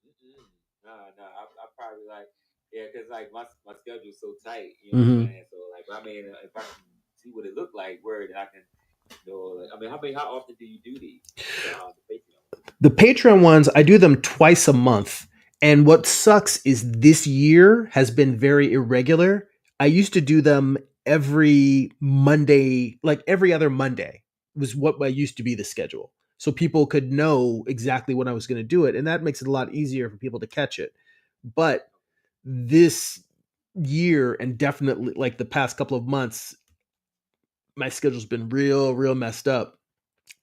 Mm-mm. No, no, I probably like, yeah, because like my schedule's so tight, you know what I'm Mm-hmm. saying? So like, I mean, if I can see what it looked like, where I can, like, I mean, how often do you do these? The Patreon? The Patreon ones, I do them twice a month. And what sucks is this year has been very irregular. I used to do them every Monday, like every other Monday was what I used to be the schedule. So people could know exactly when I was going to do it. And that makes it a lot easier for people to catch it. But this year and definitely like the past couple of months, my schedule's been real messed up,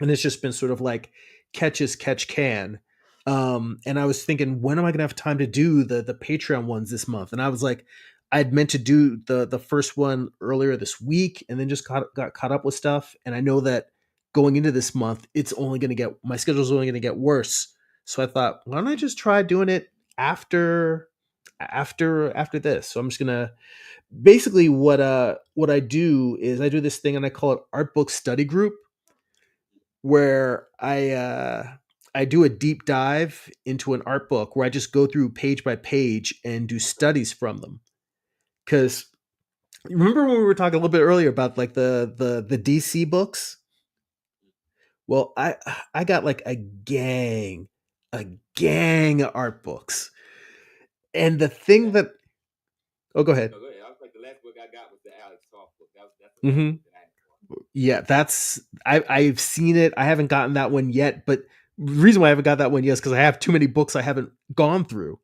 and it's just been sort of like catch as catch can. And I was thinking, when am I gonna have time to do the Patreon ones this month? And I was like, I'd meant to do the first one earlier this week, and then just got caught up with stuff. And I know that going into this month, it's only gonna get my schedule's only gonna get worse. So I thought, why don't I just try doing it after this? So I'm just gonna basically what I do is I do this thing and I call it art book study group, where I do a deep dive into an art book where I just go through page by page and do studies from them. Because remember when we were talking a little bit earlier about like the DC books? Well, I got like a gang of art books, and the The thing last, that oh, go ahead. no, go ahead. I was like, the last book I got was the Alex Toth book. That's the last Hmm. book that I had. Yeah, that's I've seen it. I haven't gotten that one yet, but the reason why I haven't got that one yet is because I have too many books I haven't gone through.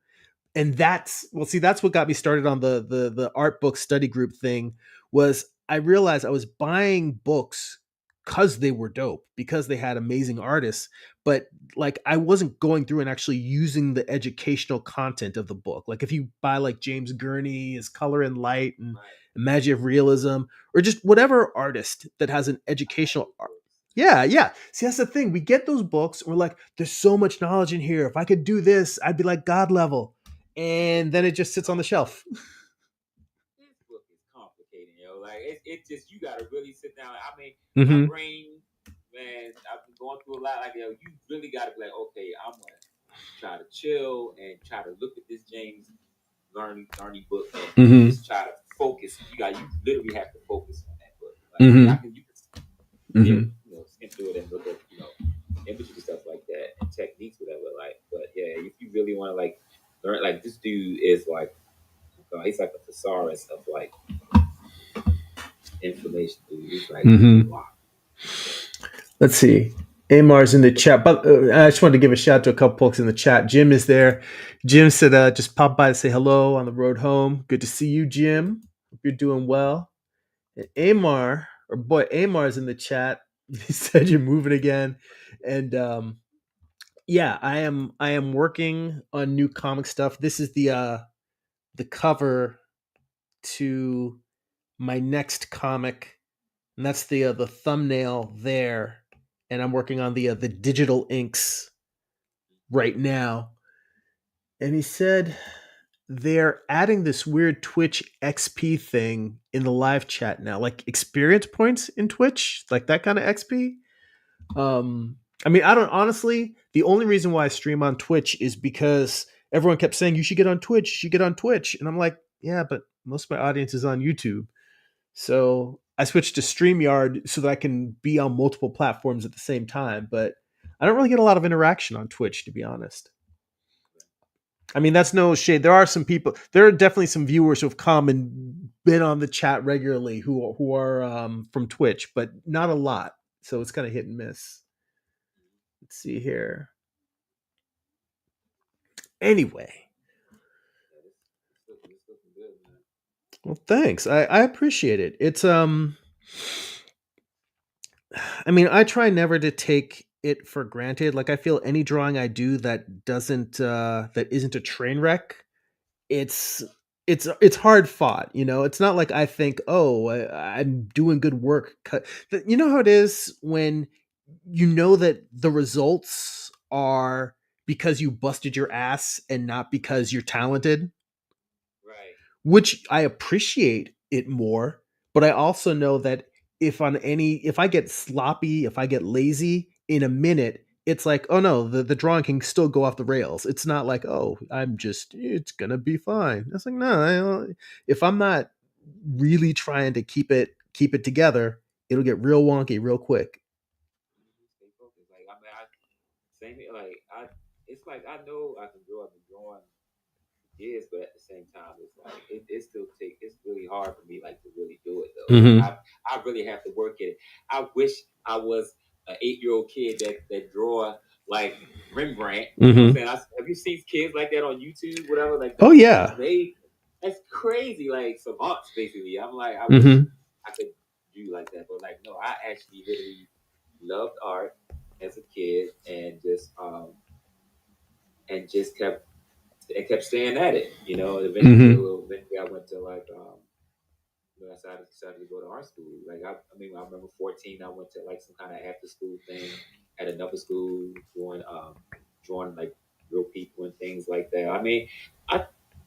And that's well, see, that's what got me started on the art book study group thing. Was I realized I was buying books because they were dope, because they had amazing artists, but like I wasn't going through and actually using the educational content of the book. Like if you buy like James Gurney, his Color and Light and Right. Magic of Realism, or just whatever artist that has an I had educational those books. yeah, yeah. See, that's the thing. We get those books, and we're like, there's so much knowledge in here. If I could do this, I'd be like God level. And then it just sits on the shelf. This book is complicated, Like it's just you got to really sit down. I mean, my Mm-hmm. brain, man, I've been going through a lot. Like you really got to be like, okay, I'm gonna try to chill and try to look at this James Gurney book and Mm-hmm. just try to focus. You literally have to focus on that book. Like I mean, Mm-hmm. you can still Mm-hmm. skim through it and look at images and stuff like that and techniques, whatever. Like, but yeah, if you really want to like learn, like this dude is like he's like a thesaurus of like information, dude. He's like Mm-hmm. wow. Let's see. Amar's in the chat, but I just wanted to give a shout out to a couple folks in the chat. Jim is there. Jim said, just pop by to say hello on the road home. Good to see you, Jim. Hope you're doing well. And Amar, or boy, Amar's in the chat. He said you're moving again. And yeah, I am working on new comic stuff. This is the cover to my next comic, and that's the thumbnail there. And I'm working on the digital inks right now. And he said they're adding this weird Twitch XP thing in the live chat now, like experience points in Twitch, like that kind of XP. I mean, I don't honestly. The only reason why I stream on Twitch is because everyone kept saying you should get on Twitch, you should get on Twitch, and I'm like, yeah, but most of my audience is on YouTube. So I switched to StreamYard so that I can be on multiple platforms at the same time. But I don't really get a lot of interaction on Twitch, to be honest. I mean, that's no shade. There are some people. There are definitely some viewers who have come and been on the chat regularly who are from Twitch, but not a lot. So it's kind of hit and miss. Let's see here. Anyway, Yeah, this looking good, man. well, thanks. I appreciate it. It's I mean, I try never to take it for granted. Like I feel any drawing I do that doesn't that isn't a train wreck, it's it's hard fought, you know. It's not like I think, oh, I'm doing good work. You know how it is when you know that the results are because you busted your ass and not because you're talented, Right. which I appreciate it more. But I also know that if I get sloppy, if I get lazy in a minute, it's like, oh no, the drawing can still go off the rails. It's not like, oh, it's gonna be fine. It's like, no, if I'm not really trying to keep it together, it'll get real wonky real quick. Stay focused. Like I mean, I same here. Like it's like I know I can draw. I've been drawing years, but at the same time, it's like it still take. It's really hard for me, like to really do it though. Like Mm-hmm. I really have to work at it. I wish I was an 8-year-old kid that draw like Rembrandt. You know what Mm-hmm. I'm saying? Have you seen kids like that on YouTube? Whatever. Like Oh that's yeah. amazing. That's crazy. Like savants, basically. I'm like, I wish Mm-hmm. I could do like that, but like, no, I actually literally loved art as a kid and just kept staying at it. You know, Mm-hmm. eventually I went to like I decided to go to art school. Like I mean, I remember 14. I went to like some kind of after school thing at another school, drawing like real people and things like that. I mean, I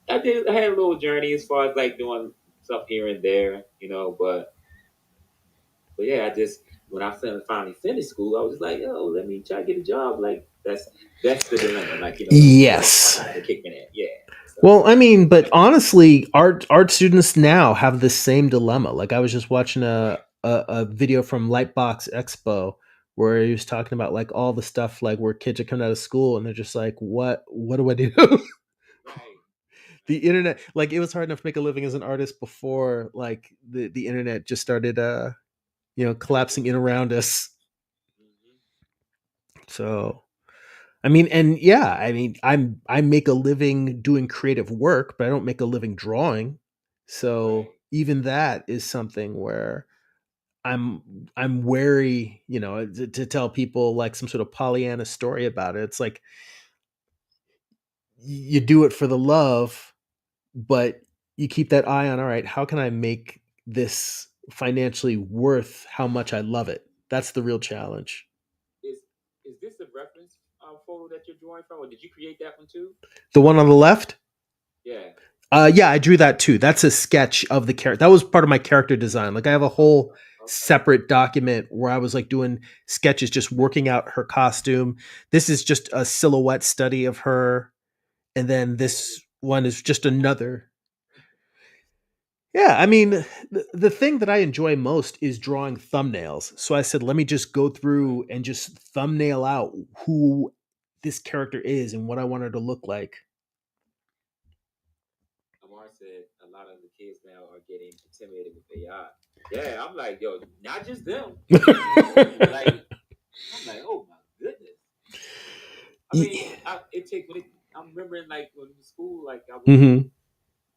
I had a little journey as far as like doing stuff here and there, you know, but yeah, I just when I finally finished school, I was just like, oh, let me try to get a job. Like that's the dilemma. Like let me see what else Yes. they're kicking at. Yeah, stuff Well, like I that. mean, but honestly, art students now have the same dilemma. Like I was just watching a video from Lightbox Expo where he was talking about like all the stuff like where kids are coming out of school and they're just like, what do I do? Right, The right. internet, like it was hard enough to make a living as an artist before like the internet just started collapsing Doing in its thing. around us. Hmm. So I mean, and yeah, I mean, I make a living doing creative work, but I don't make a living drawing. So Right. even that is something where I'm wary, to tell people like some sort of Pollyanna story about it. It's like you do it for the love, but you keep that eye on, all right, how can I make this financially worth how much I love it? That's the real challenge. Is is this a reference photo that you're drawing from, or did you create that one too? The one on the left, Yeah. yeah, I drew that too. That's a sketch of the character. That was part of my character design. Like I have a whole Okay. Okay. separate document where I was like doing sketches, just working out her costume. This is just a silhouette study of her, and then Cool. this one is just another. Yeah, I mean, the thing that I enjoy most is drawing thumbnails. So I said, let me just go Right. through and just thumbnail out who this character is and what I want her to look like. Amar said a lot of the kids now are getting intimidated with AI. Yeah, I'm like, yo, not just them. Like, I'm like, oh my goodness. I mean, it take when it. I'm remembering like when in school, like I was Hmm.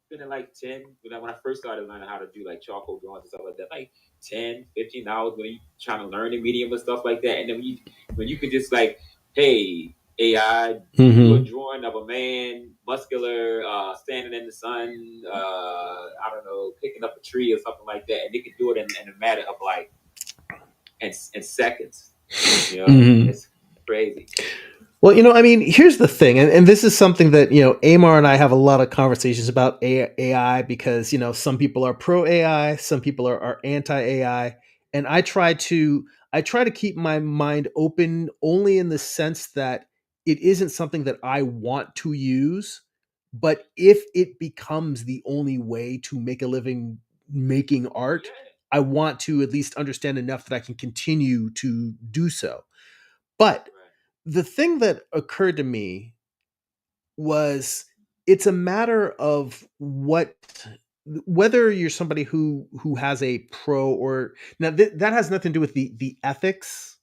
spending like 10 when I first started learning how to do like charcoal drawings and stuff like that, like 10, 15 hours when you trying to learn the medium and stuff like that. And then when you could just like, hey, AI, do a Hmm. drawing of a man, muscular, standing in the sun, I don't know, picking up a tree or something like that. And they could do it in a matter of like, in seconds. You know, Hmm. it's crazy. Well, I mean, here's the thing, and this is something that, Amar and I have a lot of conversations about AI because, some people are pro AI, some people are anti AI. And I try to keep my mind open only in the Right. sense that it isn't something that I want to use, but if it becomes the only way to make a living making art, Yeah. I want to at least understand enough that I can continue to do so. But Right. the thing that occurred to me was it's a matter of what whether you're somebody who has a pro or now that has nothing to do with the ethics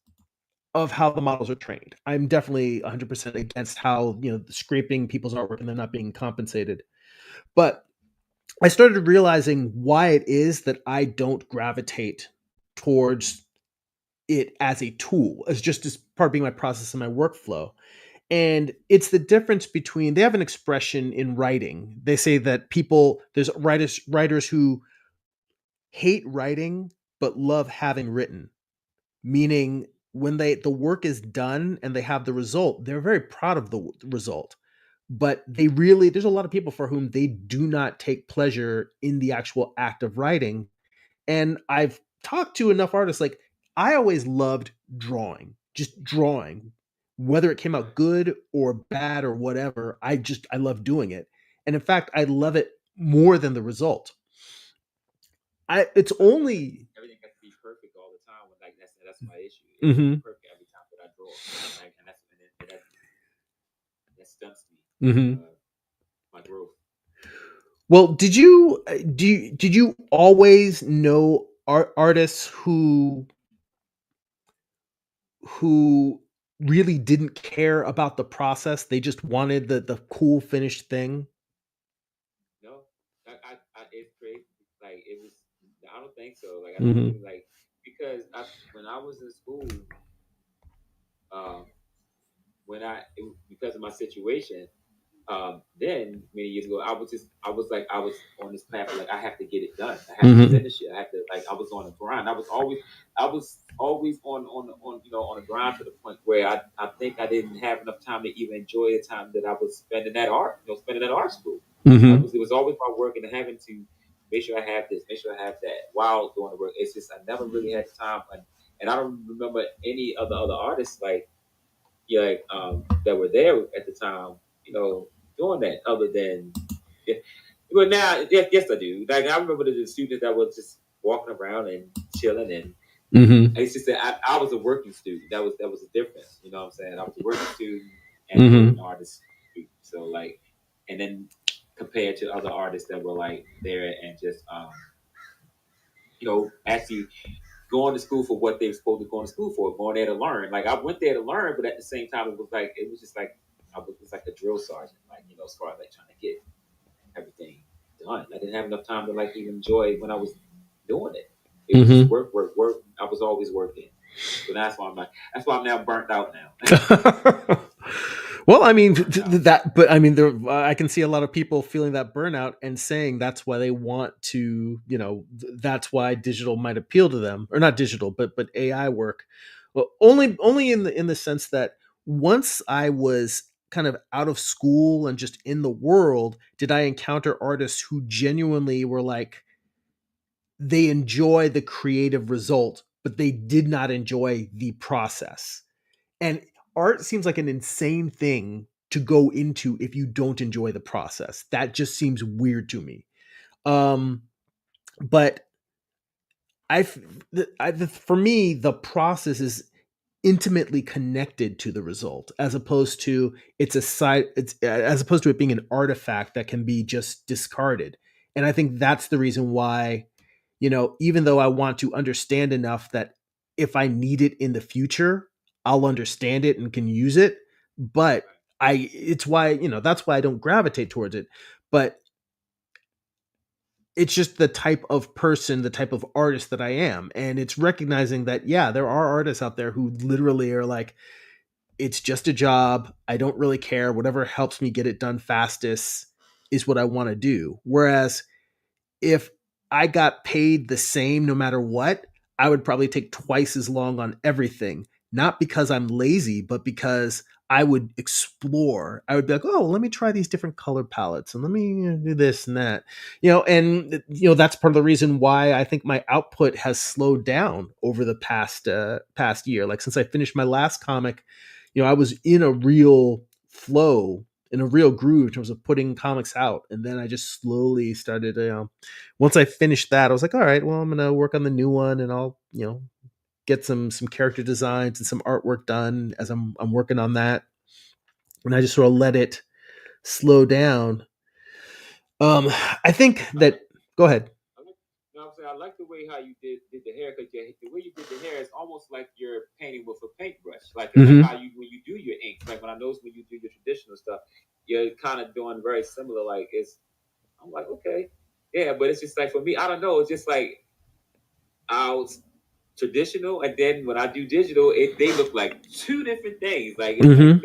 of how the models are trained. I'm definitely 100% against how, scraping people's artwork and they're not being compensated. But I started realizing why it is that I don't gravitate towards it as a tool, as just as part of being my process and my workflow. And it's the difference between they have an expression in writing. They say that there's writers who hate writing but love having written, meaning when the work is done and they have the result, they're very proud of the result. But there's a lot of people for whom they do not take pleasure in the actual act of writing. And I've talked to enough artists, like, I always loved drawing, just drawing, whether it came out good or bad or whatever. I love doing it. And in fact, I love it more than the result. It's I think only. everything has to be perfect all the time. Like that's my issue. It has to be Mhm. perfect every time that I draw, that stunts me, Mhm. uh, my growth. Well, did you always know artists who really didn't care about the process? They just wanted the cool finished thing. No, it's crazy. Like it was. I don't think so. Like I don't Mhm. think like because when I was in school, um, because of my situation, then many years ago, I was on this path of, like I have to get it done. I have to Mhm. finish it. I have to like I was on a grind. I was always on on a grind to the point where I think I didn't have enough time to even enjoy the time that I was spending at art, spending at art school. Mhm. It was always my work and having to make sure I have this, make sure I have that while doing the work. It's just I never really had the time, and I don't remember any of the other artists like that were there at the time, doing that other than yeah. But now, yes, I do. Like I remember the students that was just walking around and chilling, and Mhm. it's just that I was a working student. That was a difference. You know what I'm saying? I was a working student and a working Mhm. artist student. So like, and then compared to other artists that were like there and just actually going to school for what they were supposed to go to school for, going there to learn. Like I went there to learn, but at the same time, it was just like I was like a drill sergeant, like as far as like trying to get everything done. I didn't have enough time to like even enjoy when I was doing it. It was just Mhm. work, work, work. I was always working, so that's why I'm now burnt out now. Well, I mean Burnt out. but I mean, I can see a lot of people feeling that burnout and saying that's why they want to, that's why digital might appeal to them, or not digital, but AI work. Well, only in the sense that once I was kind of out of school and just in the world, did I encounter artists who genuinely were like, they enjoy the creative result, but they did not enjoy the process. And art seems like an insane thing to go into if you don't enjoy the process. That just seems weird to me. Um, but for me, the process is intimately connected to the result, as opposed to as opposed to it being an artifact that can be just discarded. And I think that's the reason why, even though I want to understand enough that if I need it in the future, I'll understand it and can use it. But it's why, that's why I don't gravitate towards it. But it's just the type of person, the type of artist that I am. And it's recognizing that, yeah, there are artists out there who literally are like, it's just a job. I don't really care. Whatever helps me get it done fastest is what I want to do. Whereas if I got paid the same no matter what, I would probably take twice as long on everything. Not because I'm lazy, but because I would explore. I would be like, oh, let me try these different color palettes and let me do this and that. And that's part of the reason why I think my output has slowed down over the past year. Like since I finished my last comic, I was in a real flow, in a real groove in terms of putting comics out. And then I just slowly started, once I finished that, I was like, all right, well, I'm going to work on the new one and I'll, get some character designs and some artwork done as I'm working on that, and I just sort of let it slow down. Um, I think I that. like, Go ahead. I like, you know what I'm saying? I like the way how you did the hair because the way you did the hair is almost like you're painting with a paintbrush. Like Hmm. how you when you do your inks. Like when I notice when you do your traditional stuff, you're kind of doing very similar. Like it's I'm like okay, yeah, but it's just like for me, I don't know. It's just like I'll traditional, and then when I do digital, they look like two different things. Like it's like Hmm.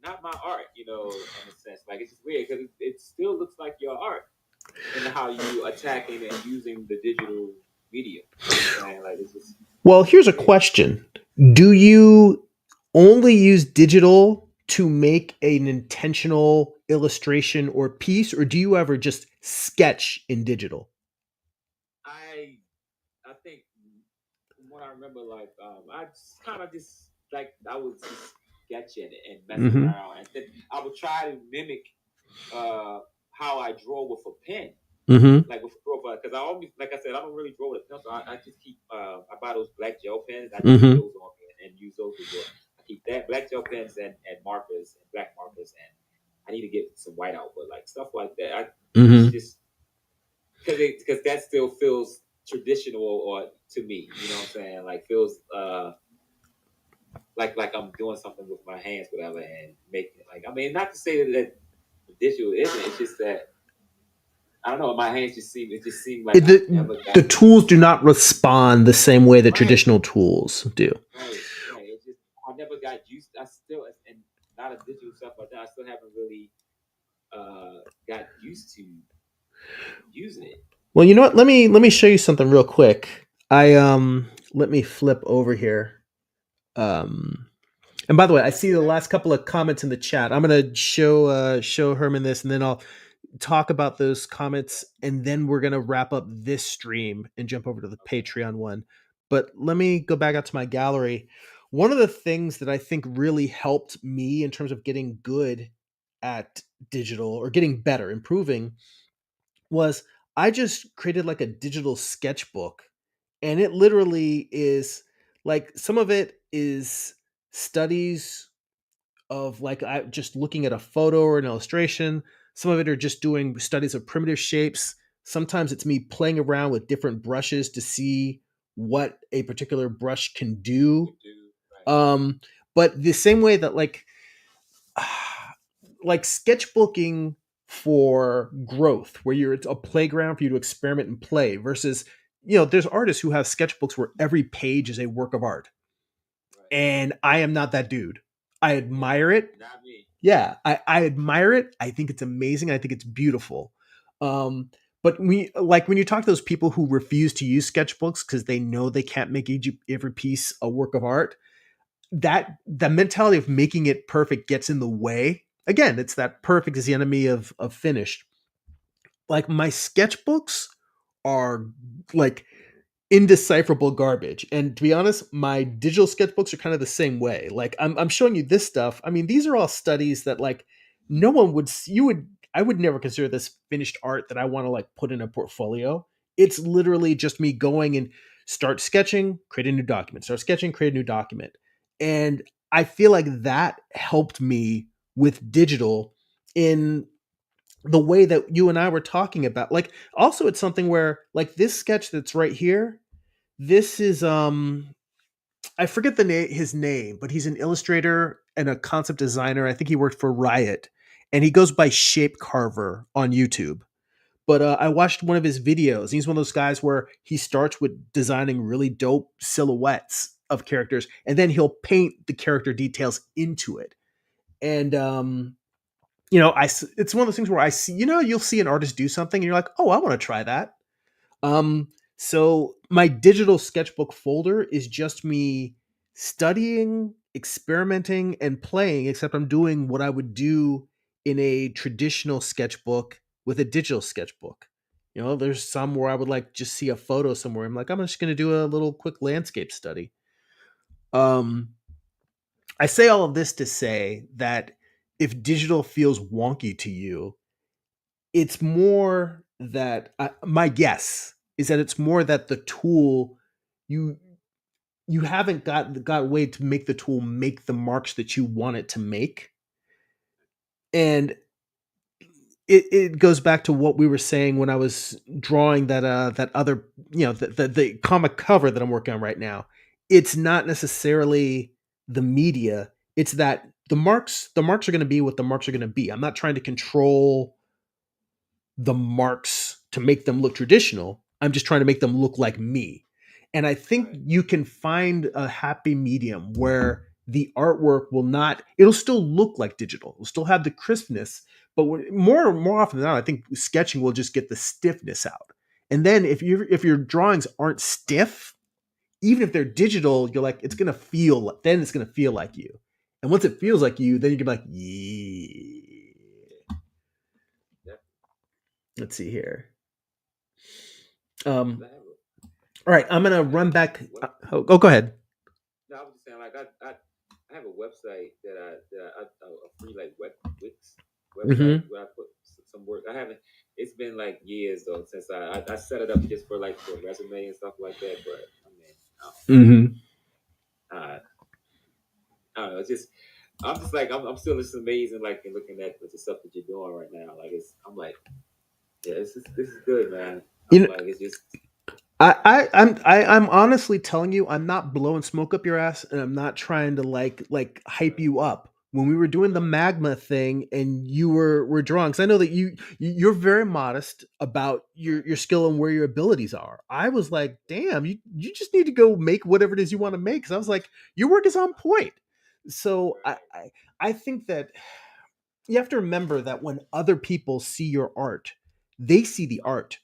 not my art, in a sense. Like it's just weird because it still looks like your art in how you attacking and using the digital media. You know what I'm saying? Like it's just Well, here's a weird. question: do you only use digital to make an intentional illustration or piece, or do you ever just sketch in digital? I I think from what I remember, like I just kind of just like I was just sketching and messing Hmm. around, and then I would try to mimic uh how I draw with a pen. Hmm. Like with profile because I always like I said I don't really draw with a pencil. I just keep I buy those black gel pens. I just keep Hmm. those on me and use those to draw. I keep that black gel pens and markers and black markers and I need to get some white out, but like stuff like that. It's Hmm. just because that still feels traditional or to me. You know what I'm saying? Like feels like I'm doing something with my hands, whatever, and making it like I mean not to say that digital isn't. It's just that I don't know. My hands just seem it just seemed like I The never got the tools do used to. not respond the same way that Right, traditional tools do. right. It just I never got used. I still and not a digital stuff like that. I still haven't really got used to using it. Well, you know what? Let me show you something real quick. I let me flip over here. Um, and by the way, I Can I see see the that? last couple of comments in the chat. I'm gonna show Herman this, and then I'll talk about those comments, and then we're gonna wrap up this stream and jump over to the Okay. Patreon one. But let me go back out to my gallery. One of the things that I think really helped me in terms of getting good at digital or getting better, improving, was I just created like a digital sketchbook, and it literally is like some of it is studies of like I just looking at a photo or an illustration. Some of it are just doing studies of primitive shapes. Sometimes it's me playing around with different brushes to see what a particular brush can do. Could do right. Um, but the same way that like sketchbooking for growth, where you're it's a playground for you to experiment and play, versus there's artists who have sketchbooks where every page is a work of art, Right. and I am not that dude. I admire it. Not me. Yeah, I admire it. I think it's amazing. I think it's beautiful. Um, but when you talk to those people who refuse to use sketchbooks because they know they can't make every piece a work of art, that the mentality of making it perfect gets in the way. Again, it's that perfect is the enemy of finished. Like my sketchbooks are like indecipherable garbage. And to be honest, my digital sketchbooks are kind of the same way. Like I'm showing you this stuff. I mean, these are all studies that like no one would you would I would never consider this finished art that I want to like put in a portfolio. It's literally just me going and start sketching, create a new document, start sketching, create a new document. And I feel like that helped me with digital in the way that you and I were talking about. Like also it's something where like this sketch that's right here, this is I forget his name, but he's an illustrator and a concept designer. I think he worked for Riot, and he goes by Shape Carver on YouTube. But I watched one of his videos. He's one of those guys where he starts with designing really dope silhouettes of characters, and then he'll paint the character details into it. And it's one of those things where I see, you'll see an artist do something, and you're like, oh, I want to try that. So my digital sketchbook folder is just me studying, experimenting, and playing, except I'm doing what I would do in a traditional sketchbook with a digital sketchbook. There's some where I would like just see a photo somewhere. I'm like, I'm just gonna do a little quick landscape study. Um, I say all of this to say that if digital feels wonky to you, it's more that my guess is that it's more that the tool you you haven't got a way to make the tool make the marks that you want it to make. And it goes back to what we were saying when I was drawing that other, the comic cover that I'm working on right now. It's not necessarily the media. It's that the marks are going to be what the marks are going to be. I'm not trying to control the marks to make them look traditional. I'm just trying to make them look like me. And I think Right. you can find a happy medium where the artwork will not, it'll still look like digital. It'll still have the crispness, but more often than not, I think sketching will just get the stiffness out. And then if your drawings aren't stiff, even if they're digital, you're like, it's gonna feel like you. And once it feels like you, then you can be like, yeah. Yeah. Let's see here. Um, I have a, all right, I'm gonna I have run back. a web. Go ahead. No, I was just saying, like I have a website a free like Wix website Hmm. where I put some work. I haven't. It's been like years though since I set it up just for like for resume and stuff like that. But I mean, Hmm. uh, I don't know. It's just I'm just like I'm still just amazing like in looking at the stuff that you're doing right now. Like I'm like yeah, this is good, man. You I'm know, like it's just I'm honestly telling you, I'm not blowing smoke up your ass, and I'm not trying to like hype right, you up. When we were doing the right, magma thing, and you were drawing, because I know that you're very modest about right, your skill and where your abilities are. I was like, damn, you just need to go make whatever it is you want to make. Because I was like, your work is on point. So right, I think that you have to remember that when other people see your art, they see the right. art.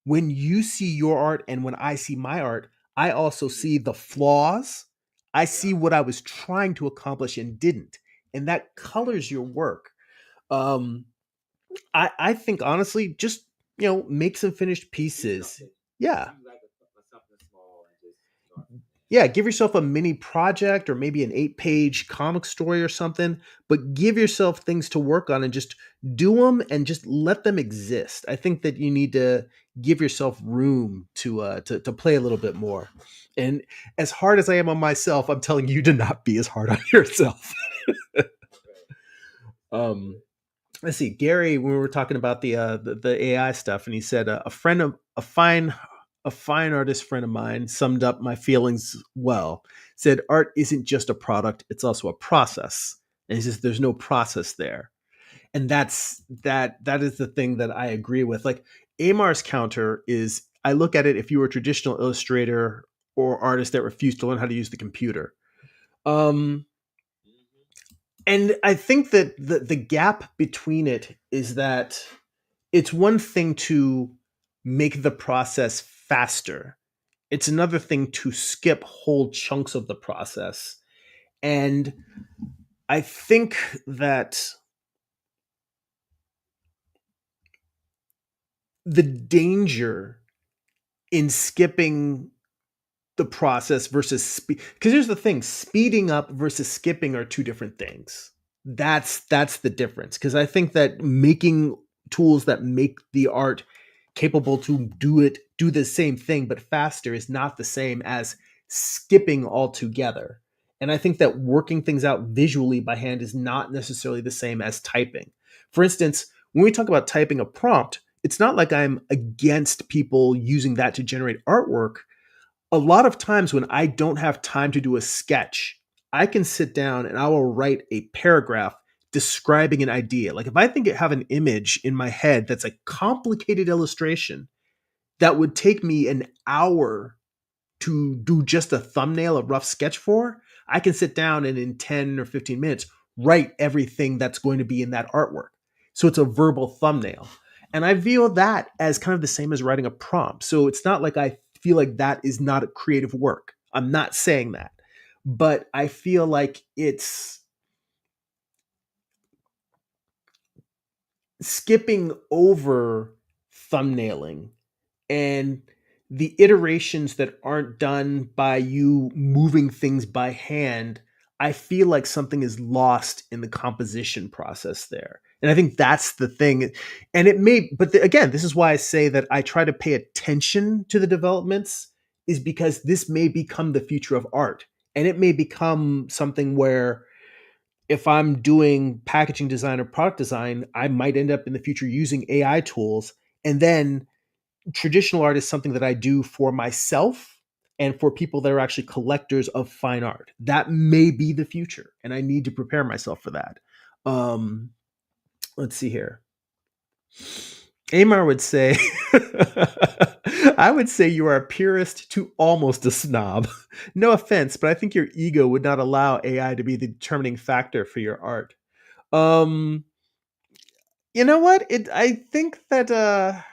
When you see your art and when I see my art, I also Mm-hmm. see the flaws. I see Yeah, what I was trying to accomplish and didn't. And that colors exactly. your work. Um, I think honestly, just make some finished Do pieces. something. Yeah, Do like a something small and just start from yeah, give yourself a mini project or maybe an 8-page comic story or something, but give yourself things to work on and just do them and just let them exist. I think that you need to give yourself room to play a little bit more. And as hard as I am on myself, I'm telling you to not be as hard on yourself. there. Sounds um good. let's see, Gary, when we were talking about the AI stuff, and he said a fine artist friend of mine summed up my feelings well. Said art isn't just a product; it's also a process. And he says there's no process there, and that is the thing that I agree with. Like Amar's counter is, I look at it if you were a traditional illustrator or artist that refused to learn how to use the computer. Um, Mm-hmm. and I think that the gap between it is that it's one thing to make the process faster. It's another thing to skip whole chunks of the process. And I think that the danger in skipping the process versus speed, because here's the thing, speeding up versus skipping are two different things. That's the difference, because I think that making tools that make the art capable to do the same thing but faster is not the same as skipping altogether. And I think that working things out visually by hand is not necessarily the same as typing. For instance, when we talk about typing a prompt, it's not like I'm against people using that to generate artwork. A lot of times when I don't have time to do a sketch, I can sit down and I will write a paragraph describing an idea. Like if I think I have an image in my head that's a complicated illustration that would take me an hour to do just a thumbnail, a rough sketch for, I can sit down and in 10 or 15 minutes write everything that's going to be in that artwork. So it's a verbal thumbnail. And I view that as kind of the same as writing a prompt. So it's not like I feel like that is not a creative work. I'm not saying that. But I feel like it's skipping over thumbnailing and the iterations that aren't done by you moving things by hand. I feel like something is lost in the composition process there. And I think that's the thing. And it may, but again, this is why I say that I try to pay attention to the developments is because this may become the future of art. And it may become something where if I'm doing packaging design or product design, I might end up in the future using AI tools. And then traditional art is something that I do for myself and for people that are actually collectors of fine art. That may be the future, and I need to prepare myself for that. Um, let's see here. Amar would say, I would say you are a purist to almost a snob. No offense, but I think your ego would not allow AI to be the determining factor for your art. Um, you know what? I think that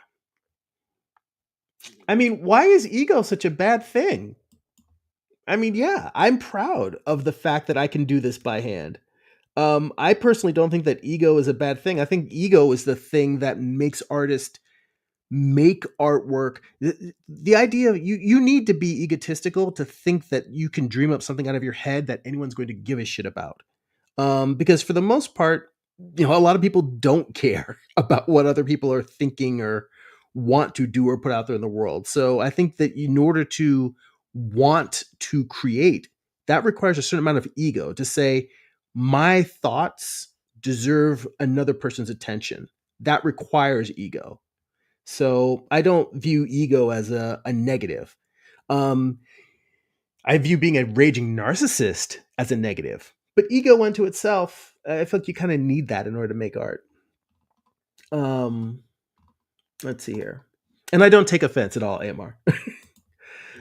I mean, why is ego such a bad thing? I mean, yeah, I'm proud of the fact that I can do this by hand. I personally don't think that ego is a bad thing. I think ego is the thing that makes artists make artwork. The idea of you need to be egotistical to think that you can dream up something out of your head that anyone's going to give a shit about. Because for the most part, a lot of people don't care about what other people are thinking or want to do or put out there in the world. So I think that in order to want to create, that requires a certain amount of ego to say, my thoughts deserve another person's attention. That requires ego. So I don't view ego as a negative. Um, I view being a raging narcissist as a negative. But ego unto itself, I feel like you kind of need that in order to make art. Um, let's see here. And I don't take offense at all, AMR.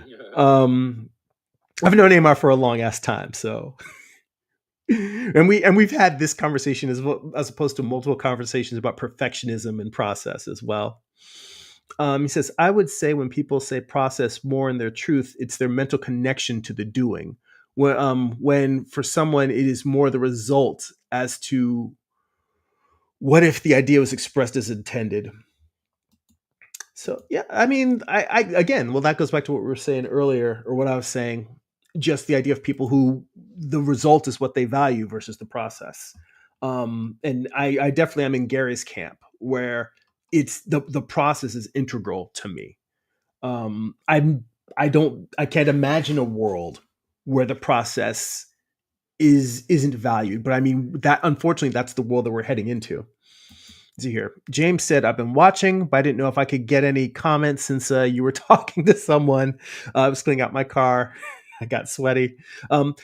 Yeah. um, I've known AMR for a long ass time, so and we've had this conversation as opposed to multiple conversations about perfectionism and process as well. He says, I would say when people say process more in their truth, it's their mental connection to the doing. When for someone, it is more the result as to what if the idea was expressed as intended. So yeah, I mean, I again, well, that goes back to what we were saying earlier, or what I was saying, just the idea of people who the result is what they value versus the process. And I definitely am in Gary's camp where it's the process is integral to me. I can't imagine a world where the process isn't valued. But I mean that unfortunately that's the world that we're heading into. See here. James said, I've been watching, but I didn't know if I could get any comments since you were talking to someone. I was cleaning out my car. I got sweaty.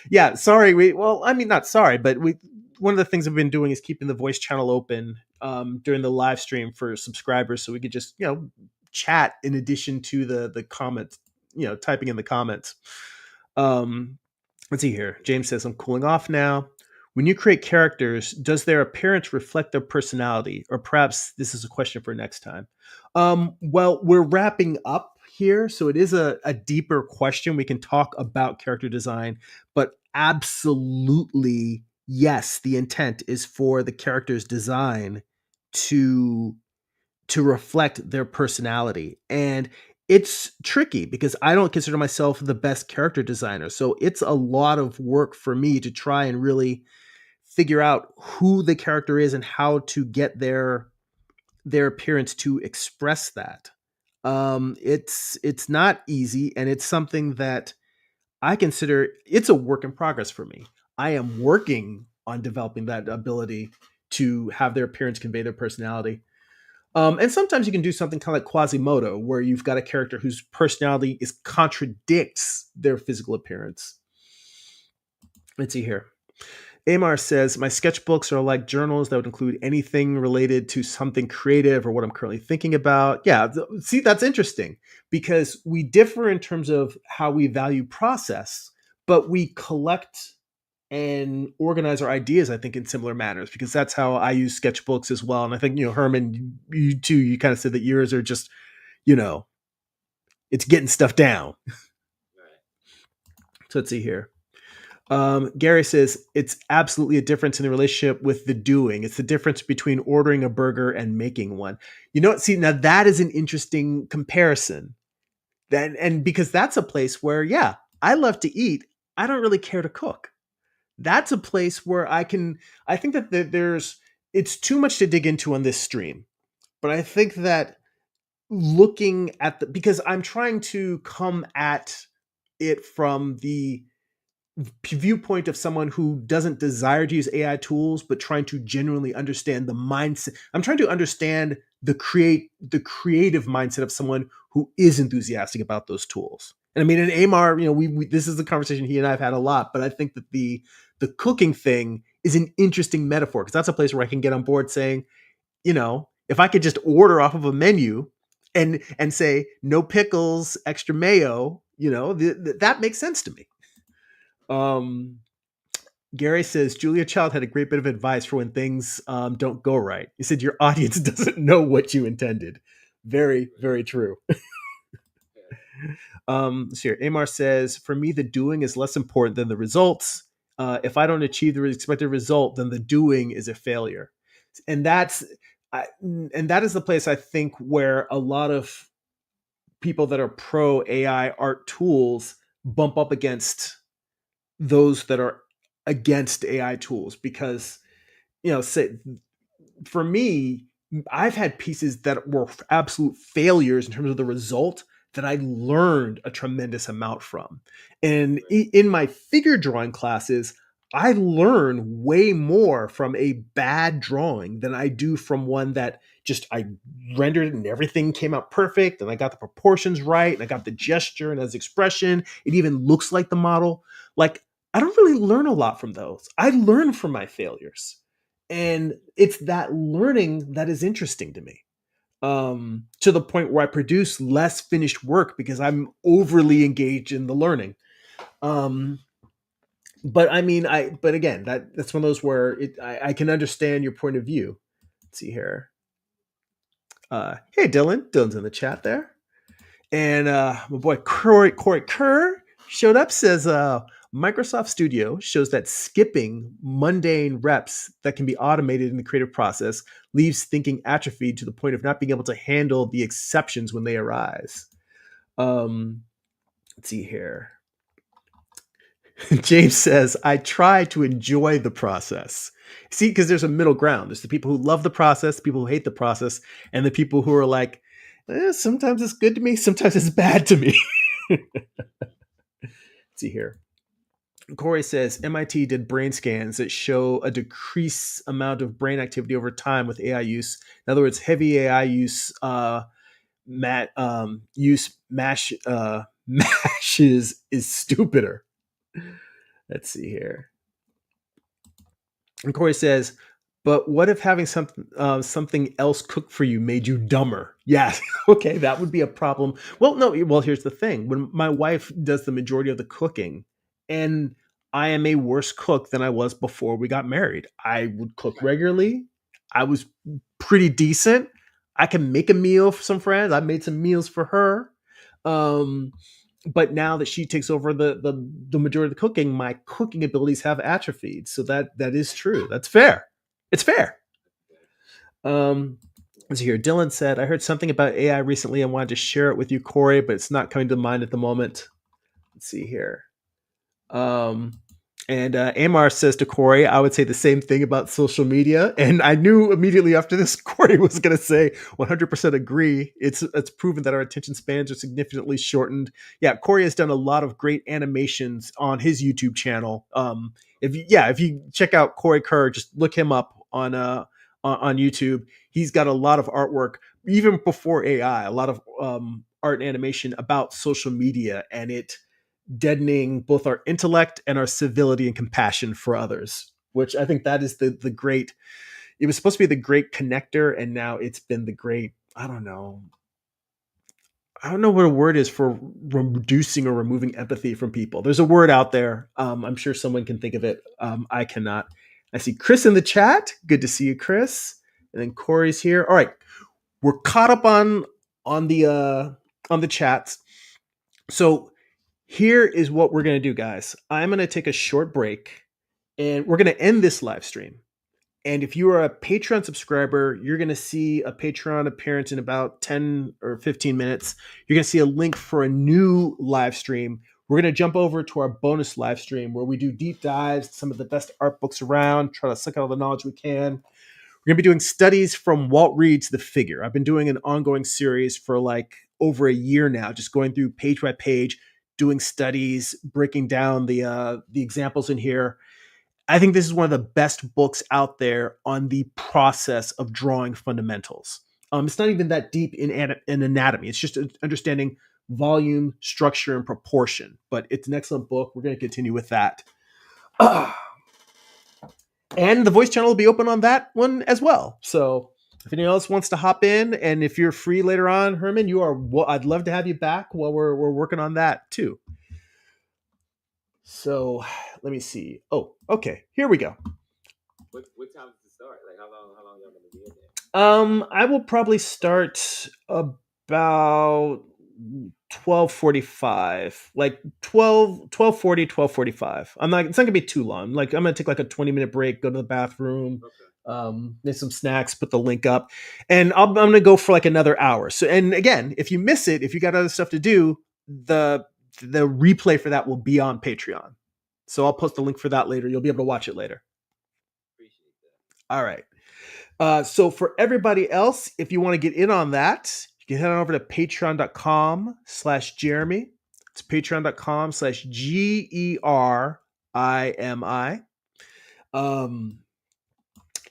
Yeah, sorry. Well, I mean, not sorry, but one of the things I've been doing is keeping the voice channel open during the live stream for subscribers so we could just, chat in addition to the comments, typing in the comments. Um, let's see here. James says, I'm cooling off now. When you create characters, does their appearance reflect their personality? Or perhaps this is a question for next time. Well, we're wrapping up here, so it is a deeper question. We can talk about character design, but absolutely, yes, the intent is for the character's design to reflect their personality. And it's tricky because I don't consider myself the best character designer. So it's a lot of work for me to try and really figure out who the character is and how to get their appearance to express that. It's not easy, and it's something that I consider it's a work in progress for me. I am working on developing that ability to have their appearance convey their personality. And sometimes you can do something kind of like Quasimodo, where you've got a character whose personality is contradicts their physical appearance. Let's see here. Amar says, my sketchbooks are like journals that would include anything related to something creative or what I'm currently thinking about. Yeah, see, that's interesting because we differ in terms of how we value process, but we collect and organize our ideas, I think, in similar manners because that's how I use sketchbooks as well. And I think, Herman, you too, you kind of said that yours are just, you know, it's getting stuff down. Right. So let's see here. Gary says it's absolutely a difference in the relationship with the doing. It's the difference between ordering a burger and making one. You know what? See, now that is an interesting comparison. And because that's a place where, yeah, I love to eat. I don't really care to cook. That's a place where I think that it's too much to dig into on this stream. But I think that looking at the, because I'm trying to come at it from the viewpoint of someone who doesn't desire to use AI tools, but trying to genuinely understand the mindset. I'm trying to understand the creative mindset of someone who is enthusiastic about those tools. And I mean, in Amar, we this is the conversation he and I have had a lot, but I think that the cooking thing is an interesting metaphor because that's a place where I can get on board saying, if I could just order off of a menu and say no pickles, extra mayo, that makes sense to me. Um, Gary says Julia Child had a great bit of advice for when things don't go right. He said your audience doesn't know what you intended. Very, very true. Let's hear. Amar says, for me, the doing is less important than the results. If I don't achieve the expected result, then the doing is a failure, and that is the place I think where a lot of people that are pro AI art tools bump up against those that are against AI tools because say for me, I've had pieces that were absolute failures in terms of the result that I learned a tremendous amount from. And in my figure drawing classes, I learn way more from a bad drawing than I do from one that just I rendered it and everything came out perfect and I got the proportions right and I got the gesture and his expression. It even looks like the model. Like I don't really learn a lot from those. I learn from my failures. And it's that learning that is interesting to me, to the point where I produce less finished work because I'm overly engaged in the learning. Um, but I mean, but again, that's one of those where I can understand your point of view. Let's see here. Hey, Dylan's in the chat there. And my boy Corey Kerr showed up, says Microsoft Studio shows that skipping mundane reps that can be automated in the creative process leaves thinking atrophied to the point of not being able to handle the exceptions when they arise. Let's see here. James says, I try to enjoy the process. See, because there's a middle ground. There's the people who love the process, the people who hate the process, and the people who are like, sometimes it's good to me, sometimes it's bad to me. Let's see here. Corey says MIT did brain scans that show a decreased amount of brain activity over time with AI use. In other words, heavy AI use, mashes is stupider. Let's see here. And Corey says, but what if having something else cooked for you made you dumber? Yeah, okay, that would be a problem. Well, no, well, here's the thing. When my wife does the majority of the cooking, and I am a worse cook than I was before we got married. I would cook regularly. I was pretty decent. I can make a meal for some friends. I made some meals for her. Um, but now that she takes over the majority of the cooking, my cooking abilities have atrophied. So that is true. That's fair. It's fair. Let's see here. Dylan said, I heard something about AI recently and wanted to share it with you, Corey, but it's not coming to mind at the moment. Let's see here. And Amar says to Corey, I would say the same thing about social media. And I knew immediately after this, Corey was going to say 100% agree. It's proven that our attention spans are significantly shortened. Yeah, Corey has done a lot of great animations on his YouTube channel. If you check out Corey Kerr, just look him up on YouTube. He's got a lot of artwork, even before AI, a lot of art and animation about social media and it deadening both our intellect and our civility and compassion for others, which I think that is the great, it was supposed to be the great connector. And now it's been the great, I don't know what a word is for reducing or removing empathy from people. There's a word out there. I'm sure someone can think of it. I cannot. I see Chris in the chat. Good to see you, Chris. And then Corey's here. All right. We're caught up on the chats. So here is what we're going to do, guys. I'm going to take a short break and we're going to end this live stream. And if you are a Patreon subscriber, you're going to see a Patreon appearance in about 10 or 15 minutes. You're going to see a link for a new live stream. We're going to jump over to our bonus live stream where we do deep dives, some of the best art books around, try to suck out all the knowledge we can. We're going to be doing studies from Walt Reed's The Figure. I've been doing an ongoing series for like over a year now, just going through page by page, doing studies, breaking down the examples in here. I think this is one of the best books out there on the process of drawing fundamentals. It's not even that deep in anatomy. It's just understanding volume, structure, and proportion. But it's an excellent book. We're going to continue with that. And the voice channel will be open on that one as well. So if anyone else wants to hop in, and if you're free later on, Herman, you are. Well, I'd love to have you back while we're working on that too. So let me see. Oh, okay. Here we go. What time does it start? Like how long y'all gonna be in there? I will probably start about 12:45, like 12:40, 12:45. I'm not It's not gonna be too long. Like I'm gonna take like a 20-minute break, go to the bathroom, Okay. make some snacks, put the link up, and I'm gonna go for like another hour. So, and again, if you miss it, if you got other stuff to do, the replay for that will be on Patreon. So I'll post the link for that later. You'll be able to watch it later. Appreciate that. All right. So for everybody else, if you want to get in on that, you can head on over to patreon.com/Jeremy. It's patreon.com/GERIMI. Um,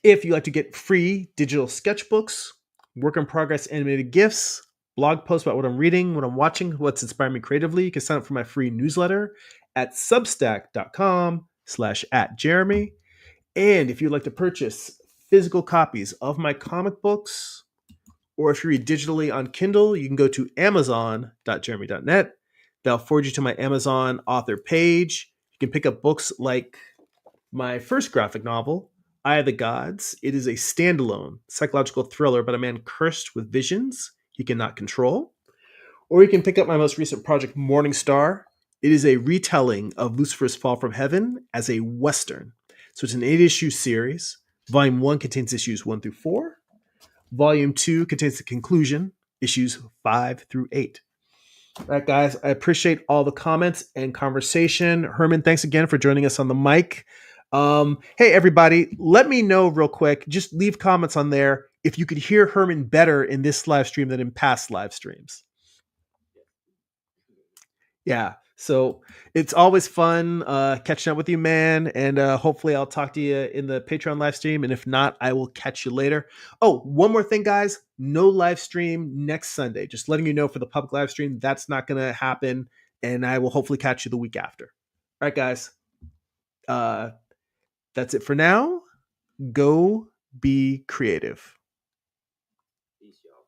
if you like to get free digital sketchbooks, work in progress animated GIFs, blog posts about what I'm reading, what I'm watching, what's inspiring me creatively, you can sign up for my free newsletter at substack.com/@Jeremy. And if you'd like to purchase physical copies of my comic books, or if you read digitally on Kindle, you can go to amazon.jeremy.net. That'll forward you to my Amazon author page. You can pick up books like my first graphic novel, Eye of the Gods. It is a standalone psychological thriller about a man cursed with visions he cannot control. Or you can pick up my most recent project, Morning Star. It is a retelling of Lucifer's fall from heaven as a Western. So it's an 8-issue series. Volume 1 contains issues 1 through 4. Volume 2 contains the conclusion, issues 5 through 8. All right, guys, I appreciate all the comments and conversation. Herman, thanks again for joining us on the mic. Hey, everybody, let me know real quick. Just leave comments on there if you could hear Herman better in this live stream than in past live streams. Yeah. So it's always fun catching up with you, man. And hopefully I'll talk to you in the Patreon live stream. And if not, I will catch you later. Oh, one more thing, guys. No live stream next Sunday. Just letting you know for the public live stream, that's not going to happen. And I will hopefully catch you the week after. All right, guys. That's it for now. Go be creative. Peace, y'all.